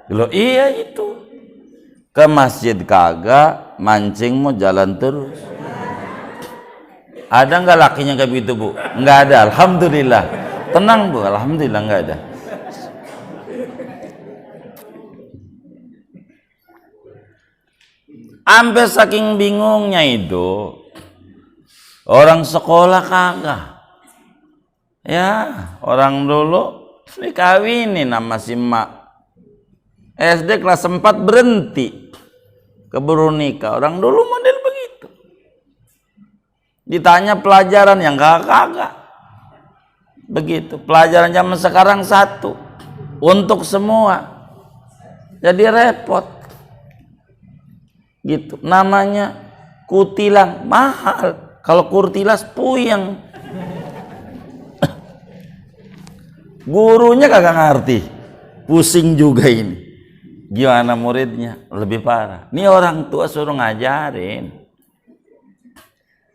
Loh iya itu. Ke masjid kagak, mancing mau jalan terus. Ada nggak lakinya kayak begitu, Bu? Nggak ada, alhamdulillah. Tenang, Bu, alhamdulillah nggak ada. Sampai saking bingungnya itu, orang sekolah kagak. Ya, orang dulu dikawinin sama si mak. SD kelas 4 berhenti, keburu nikah. Orang dulu model begitu. Ditanya pelajaran yang kagak. Begitu. Pelajaran zaman sekarang satu untuk semua. Jadi repot. Gitu. Namanya kutilang, mahal. Kalau kurtilas puyeng. Gurunya kagak ngerti. Pusing juga ini. Gimana muridnya? Lebih parah. Ini orang tua suruh ngajarin.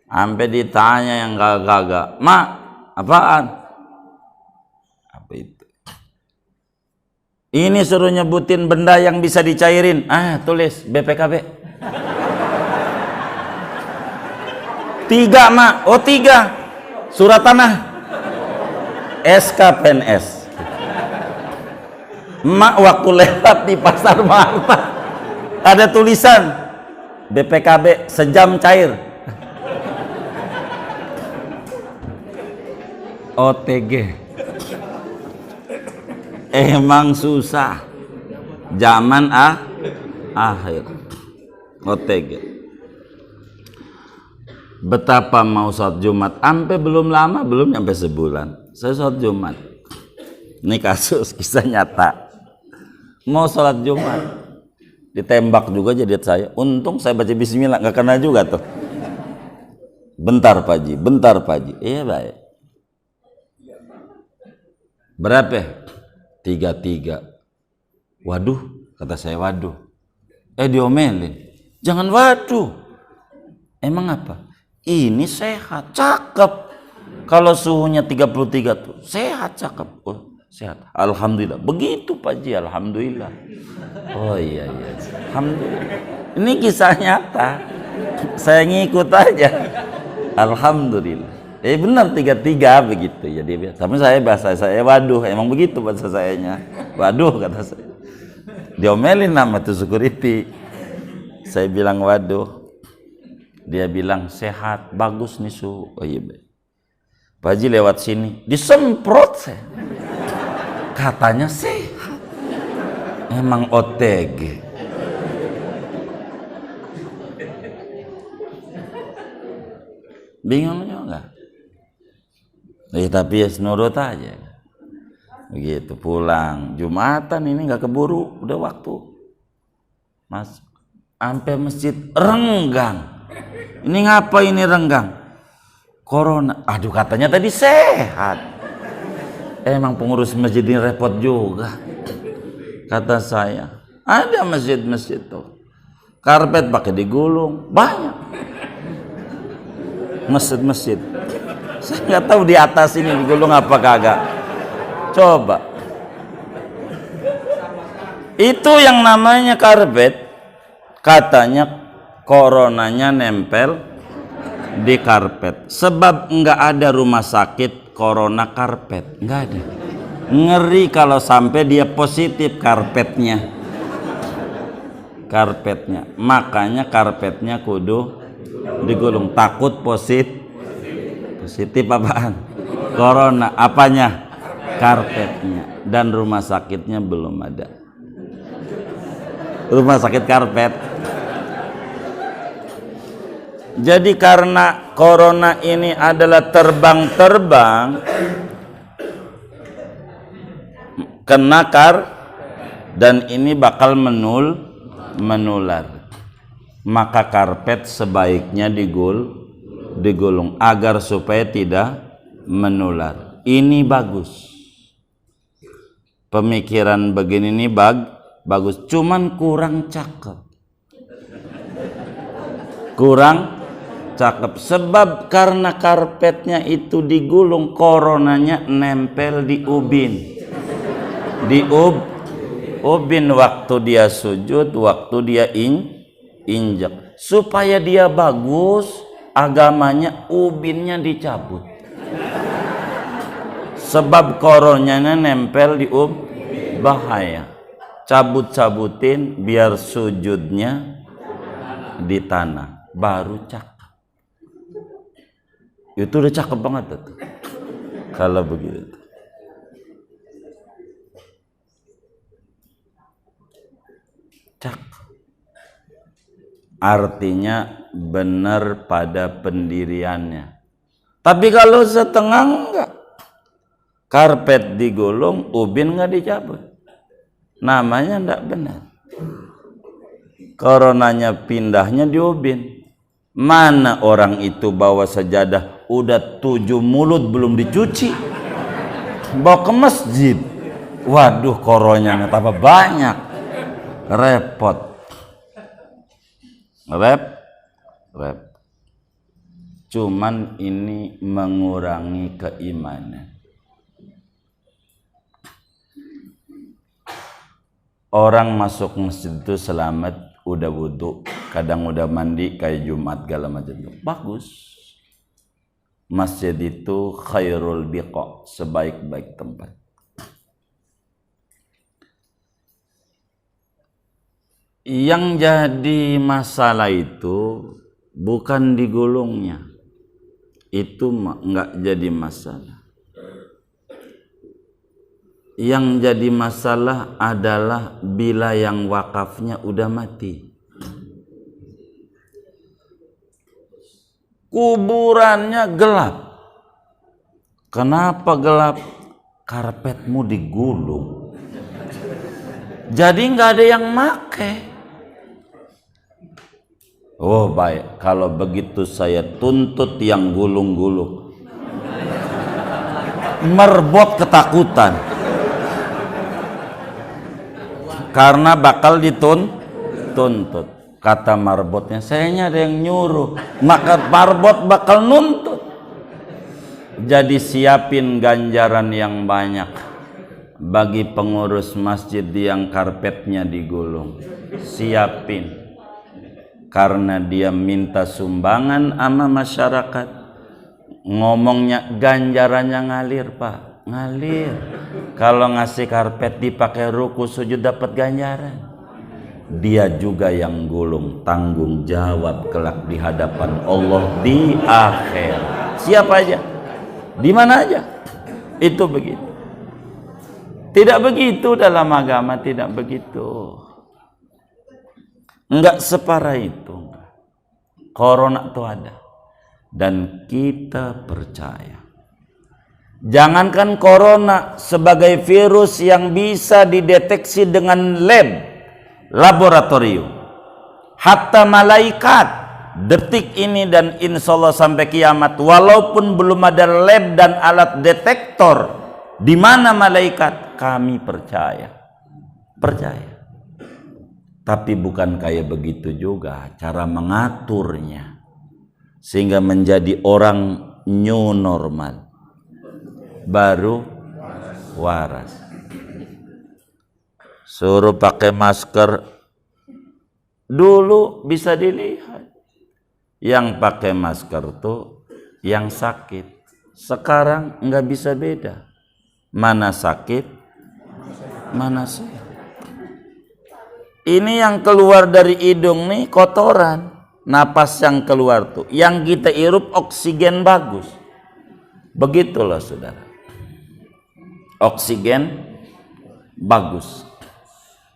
Sampai ditanya yang gagak-gagak, "Mak, apaan?" Apa itu? Ini suruh nyebutin benda yang bisa dicairin. Tulis BPKB. 3, Mak. Oh, 3. Surat tanah. SKPNS. Mak waktu lewat di pasar Marta ada tulisan BPKB sejam cair. OTG. Emang susah. Zaman akhir. OTG. Betapa mau sholat Jumat, sampai belum lama, belum sampai sebulan. Saya sholat Jumat. Ini kasus kisah nyata. Mau sholat Jumat, ditembak juga jadi saya. Untung saya baca bismillah, nggak kena juga tuh. Bentar Pak Ji, bentar Pak Ji. Iya baik. Berapa? 33. Waduh, kata saya waduh. Diomelin. Jangan waduh. Emang apa? Ini sehat, cakep. Kalau suhunya 33 tuh, sehat, cakep. Oh, sehat. Alhamdulillah. Begitu Pak Ji, alhamdulillah. Oh iya. Alhamdulillah. Ini kisah nyata. Saya ngikut aja. Alhamdulillah. Benar 33 begitu. Jadi sama saya bahasa saya waduh, emang begitu bahasa sayanya. Waduh kata saya. Diomelin nama tuh security. Saya bilang waduh. Dia bilang sehat, bagus nih su. Oh iya baik. Pak Haji lewat sini, disemprot saya. Katanya sehat. Emang OTG. Bingung juga. Tapi ya senurut aja. Begitu pulang Jumatan ini nggak keburu, udah waktu. Mas, sampai masjid renggang. Ini ngapa ini renggang? Corona. Aduh katanya tadi sehat. Emang pengurus masjid ini repot juga. Kata saya, ada masjid-masjid tuh. Karpet pakai digulung, banyak. Masjid-masjid. Saya nggak tahu di atas ini digulung apa kagak. Coba. Itu yang namanya karpet. Katanya coronanya nempel di karpet. Sebab nggak ada rumah sakit corona karpet, nggak ada. Ngeri kalau sampai dia positif karpetnya. Makanya karpetnya kudu digulung, takut positif apaan? Corona. Apanya? Karpetnya. Dan rumah sakitnya belum ada. Rumah sakit karpet. Jadi karena corona ini adalah terbang-terbang, kena dan ini bakal menular. Maka karpet sebaiknya digulung agar supaya tidak menular. Ini bagus. Pemikiran begini ini bagus, cuman kurang cakep. Sebab karena karpetnya itu digulung, coronanya nempel di ubin. Ubin waktu dia sujud, waktu dia injak. Supaya dia bagus, agamanya ubinnya dicabut. Sebab coronanya nempel di bahaya. Cabut-cabutin biar sujudnya di tanah, baru cakep. Itu udah cakep banget tuh. Kalau begitu. Cakep. Artinya benar pada pendiriannya. Tapi kalau setengah enggak, karpet digulung, ubin enggak dicabut, namanya enggak benar. Coronanya pindahnya di ubin. Mana orang itu bawa sajadah udah 7 mulut belum dicuci, bawa ke masjid. Waduh, coronanya tambah banyak, repot. Cuman ini mengurangi keimanan. Orang masuk masjid itu selamat, udah wudhu, kadang udah mandi kayak Jumat segala macam. Bagus. Masjid itu khairul biqa, sebaik-baik tempat. Yang jadi masalah itu bukan digulungnya, itu enggak jadi masalah. Yang jadi masalah adalah bila yang wakafnya udah mati, kuburannya gelap. Kenapa gelap? Karpetmu digulung, jadi nggak ada yang make. Oh baik, kalau begitu saya tuntut yang gulung-gulung. Merbot ketakutan, karena bakal dituntut. Kata marbotnya, sayanya ada yang nyuruh, maka marbot bakal nuntut. Jadi siapin ganjaran yang banyak bagi pengurus masjid yang karpetnya digulung. Siapin. Karena dia minta sumbangan sama masyarakat, ngomongnya ganjarannya ngalir, Pak, ngalir. Kalau ngasih karpet dipakai ruku sujud dapat ganjaran. Dia juga yang gulung, tanggung jawab kelak di hadapan Allah di akhir. Siapa aja, di mana aja, itu begitu. Tidak begitu dalam agama, tidak begitu. Enggak separah itu. Corona itu ada, dan kita percaya. Jangankan corona sebagai virus yang bisa dideteksi dengan laboratorium, hatta malaikat detik ini dan insya Allah sampai kiamat, walaupun belum ada lab dan alat detektor di mana malaikat, kami percaya. Tapi bukan kayak begitu juga cara mengaturnya, sehingga menjadi orang new normal, baru waras. Suruh pakai masker, dulu bisa dilihat yang pakai masker tuh yang sakit. Sekarang nggak bisa beda mana sakit mana sehat. Ini yang keluar dari hidung nih kotoran, napas yang keluar tuh, yang kita hirup oksigen bagus. Begitulah saudara, oksigen bagus.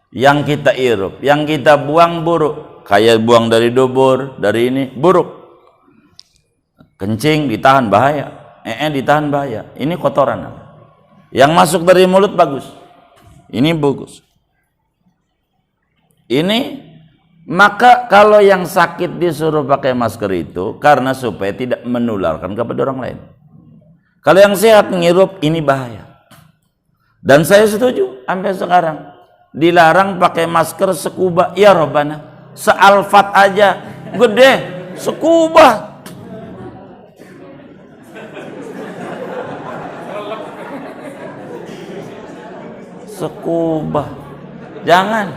Yang kita hirup, yang kita buang buruk, kayak buang dari dubur, dari ini buruk. Kencing ditahan bahaya, ditahan bahaya. Ini kotoran. Yang masuk dari mulut bagus, ini bagus. Ini Maka kalau yang sakit disuruh pakai masker itu karena supaya tidak menularkan kepada orang lain. Kalau yang sehat menghirup, ini bahaya. Dan saya setuju sampai sekarang dilarang pakai masker sekuba. Ya Robbana, sealfat aja gede sekuba. Sekuba, jangan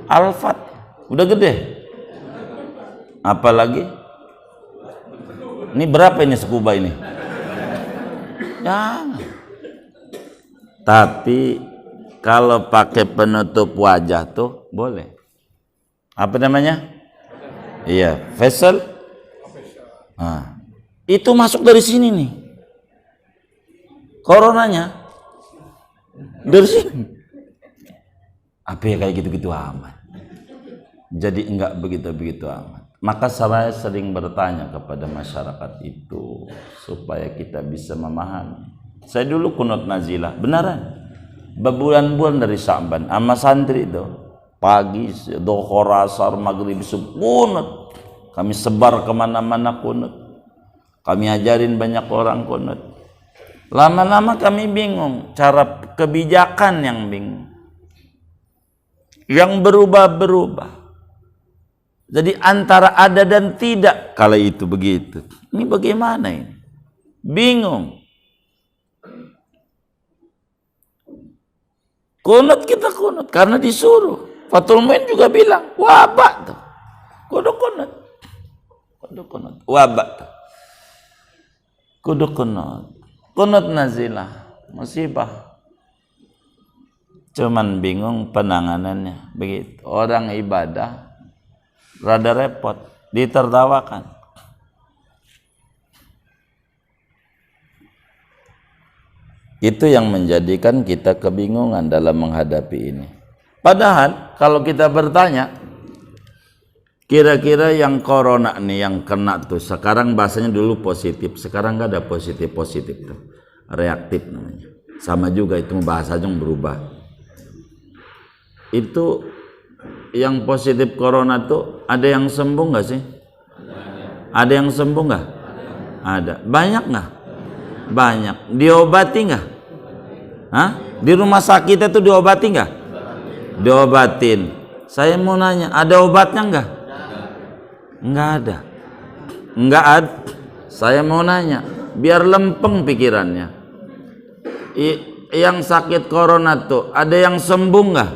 alfat, udah gede. Apalagi ini berapa ini sekuba ini? Jangan. Tapi kalau pakai penutup wajah tuh boleh. Apa namanya? Iya, facial. Nah, itu masuk dari sini nih. Coronanya dari sini. Apa ya kayak gitu-gitu amat. Jadi enggak begitu-begitu amat. Maka saya sering bertanya kepada masyarakat itu supaya kita bisa memahami. Saya dulu kunut nazilah, beneran. Berbulan-bulan dari Sya'ban sama santri itu. Pagi, dhuhur, asar, maghrib, subuh kunut. Kami sebar kemana-mana kunut. Kami ajarin banyak orang kunut. Lama-lama kami bingung, cara kebijakan yang bingung, yang berubah-berubah. Jadi antara ada dan tidak, kala itu begitu. Ini bagaimana ini? Bingung. Kunut kita kunut karena disuruh. Fathul Muin juga bilang wabak tuh. Kudu kunut. Kudu kunut. Wabak tuh. Kudu kunut. Kunut nazilah, musibah. Cuman bingung penanganannya. Begitu. Orang ibadah rada repot, ditertawakan. Itu yang menjadikan kita kebingungan dalam menghadapi ini. Padahal kalau kita bertanya, kira-kira yang corona nih yang kena tuh sekarang bahasanya dulu positif, sekarang nggak ada positif tuh, reaktif namanya. Sama juga itu bahasanya berubah. Itu yang positif corona tuh ada yang sembuh nggak sih? Ada yang sembuh nggak? Ada. Banyak nggak? Banyak. Diobati nggak? Hah? Di rumah sakit itu diobati nggak? Diobatin. Saya mau nanya, ada obatnya nggak? Nggak ada. Nggak ada. Saya mau nanya, biar lempeng pikirannya. Yang sakit corona tuh ada yang sembuh nggak?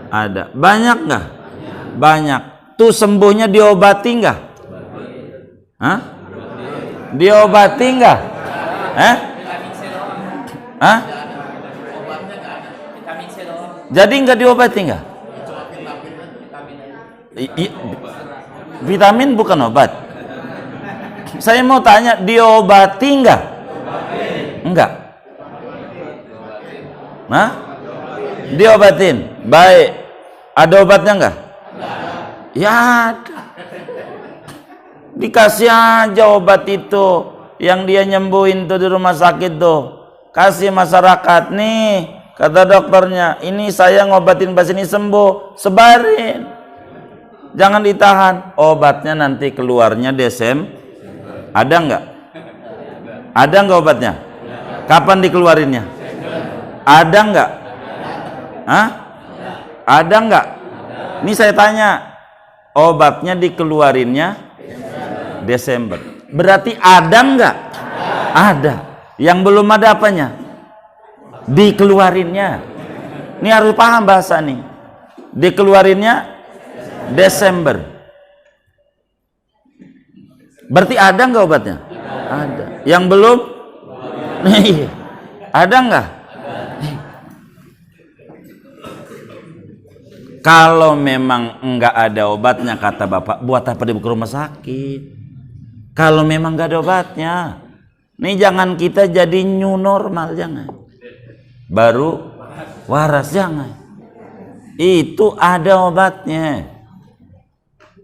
Ada. Banyak nggak? Banyak. Tuh sembuhnya diobati nggak? Hah? Diobati nggak? Hah? Jadi nggak diobati nggak? Vitamin bukan obat. Saya mau tanya, diobati nggak? Enggak. Nah, diobatin. Baik. Ada obatnya nggak? Ya ada. Dikasih aja obat itu yang dia nyembuhin tuh di rumah sakit tuh. Kasih masyarakat nih, kata dokternya, ini saya ngobatin pas ini sembuh, sebarin. Jangan ditahan. Obatnya nanti keluarnya Desember. Ada nggak? Ada nggak obatnya? Kapan dikeluarinnya? Ada nggak? Hah? Ada nggak? Ini saya tanya. Obatnya dikeluarinnya Desember. Berarti ada nggak? Ada. Yang belum ada apanya? Dikeluarinnya. Ini harus paham bahasa nih. Dikeluarinnya Desember. Berarti ada nggak obatnya? Ada. Yang belum? Nih, ada nggak? Kalau memang nggak ada obatnya, kata bapak, buat apa dia ke rumah sakit? Kalau memang nggak ada obatnya, nih jangan kita jadi new normal, jangan. Baru waras, jangan. Itu ada obatnya.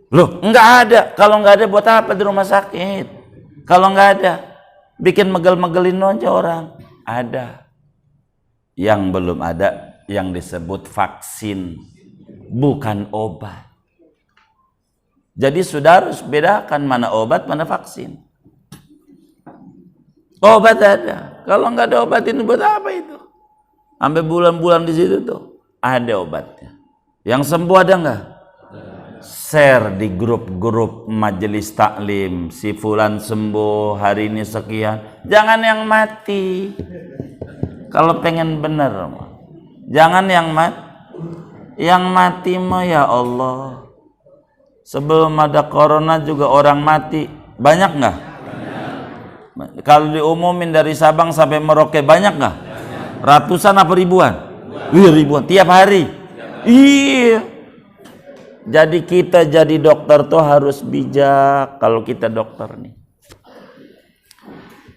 Loh, nggak ada. Kalau nggak ada, buat apa di rumah sakit? Kalau nggak ada, bikin megel-megelin aja orang. Ada. Yang belum ada, yang disebut vaksin, bukan obat. Jadi sudah harus bedakan mana obat, mana vaksin. Obat ada. Kalau nggak ada obat itu buat apa itu? Sampai bulan-bulan di situ tuh ada obatnya. Yang sembuh ada nggak? Share di grup-grup majelis taklim. Si fulan sembuh hari ini sekian. Jangan yang mati. Kalau pengen bener, jangan yang mati. Yang mati mah ya Allah. Sebelum ada corona juga orang mati banyak nggak? Kalau diumumin dari Sabang sampai Merauke banyak nggak? Ratusan apa ribuan? Ribuan tiap hari. Iya. Jadi kita jadi dokter tuh harus bijak kalau kita dokter nih.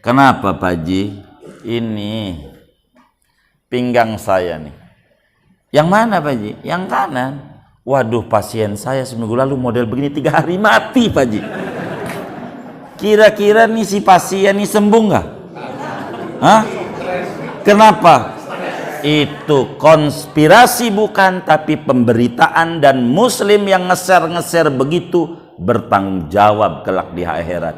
Kenapa Pak Haji? Ini pinggang saya nih. Yang mana Pak Haji? Yang kanan. Waduh, pasien saya seminggu lalu model begini 3 hari mati Pak Haji. Kira-kira nih si pasien nih sembuh nggak? Hah? Kenapa? Itu konspirasi bukan, tapi pemberitaan, dan muslim yang ngeser-ngeser begitu bertanggung jawab kelak di akhirat.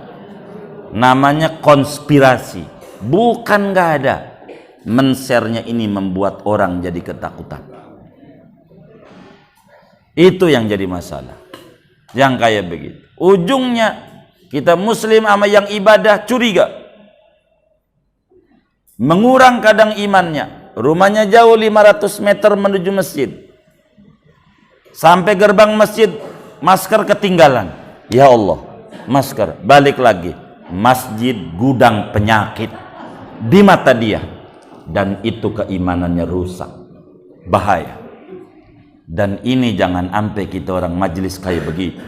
Namanya konspirasi, bukan nggak ada. Men-share-nya ini membuat orang jadi ketakutan. Itu yang jadi masalah. Yang kayak begitu. Ujungnya kita muslim sama yang ibadah curiga. Mengurang kadang imannya. Rumahnya jauh 500 meter menuju masjid. Sampai gerbang masjid masker ketinggalan. Ya Allah, masker. Balik lagi. Masjid gudang penyakit di mata dia. Dan itu keimanannya rusak. Bahaya. Dan ini jangan sampai kita orang majelis kayak begitu.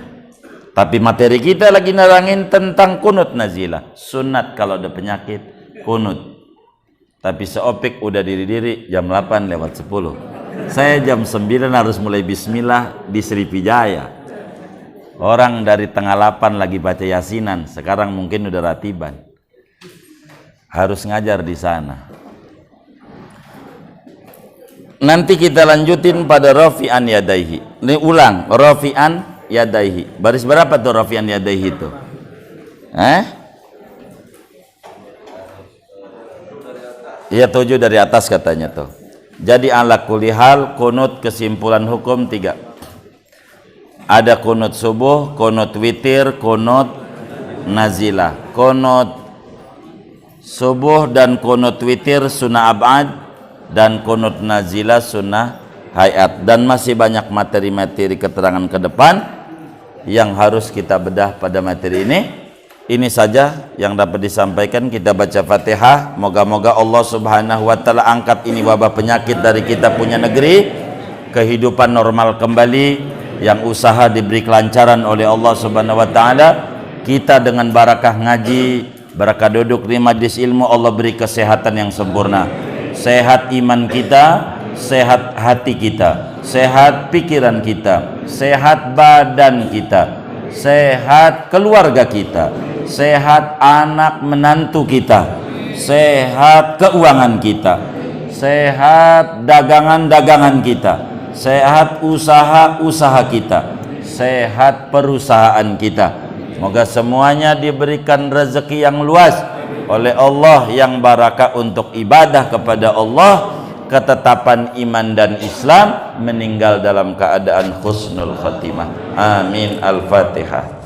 Tapi materi kita lagi nerangin tentang kunut nazilah. Sunat kalau ada penyakit, kunut. Tapi seopik udah diri-diri jam 8 lewat 10. Saya jam 9 harus mulai bismillah di Srivijaya. Orang dari tengah 8 lagi baca yasinan. Sekarang mungkin udah ratiban. Harus ngajar di sana. Nanti kita lanjutin pada rafi'an yadaihi. Ini ulang, rafi'an yadaihi. Baris berapa tuh rafi'an yadaihi itu? Iya 7 dari atas katanya tuh. Jadi ala kulli hal kunut kesimpulan hukum 3. Ada kunut subuh, kunut witir, kunut nazilah. Kunut subuh dan kunut witir sunnah ab'ad, dan kunut nazilah sunnah hayat. Dan masih banyak materi-materi keterangan ke depan yang harus kita bedah pada materi ini. Ini saja yang dapat disampaikan. Kita baca Fatihah. Moga-moga Allah Subhanahu wa taala angkat ini wabah penyakit dari kita punya negeri, kehidupan normal kembali, yang usaha diberi kelancaran oleh Allah Subhanahu wa taala. Kita dengan barakah ngaji, barakah duduk di majlis ilmu, Allah beri kesehatan yang sempurna. Sehat iman kita, sehat hati kita, sehat pikiran kita, sehat badan kita, sehat keluarga kita, sehat anak menantu kita, sehat keuangan kita, sehat dagangan-dagangan kita, sehat usaha-usaha kita, sehat perusahaan kita. Semoga semuanya diberikan rezeki yang luas oleh Allah yang barakah untuk ibadah kepada Allah, ketetapan iman dan Islam, meninggal dalam keadaan husnul khatimah. Amin. Al-Fatihah.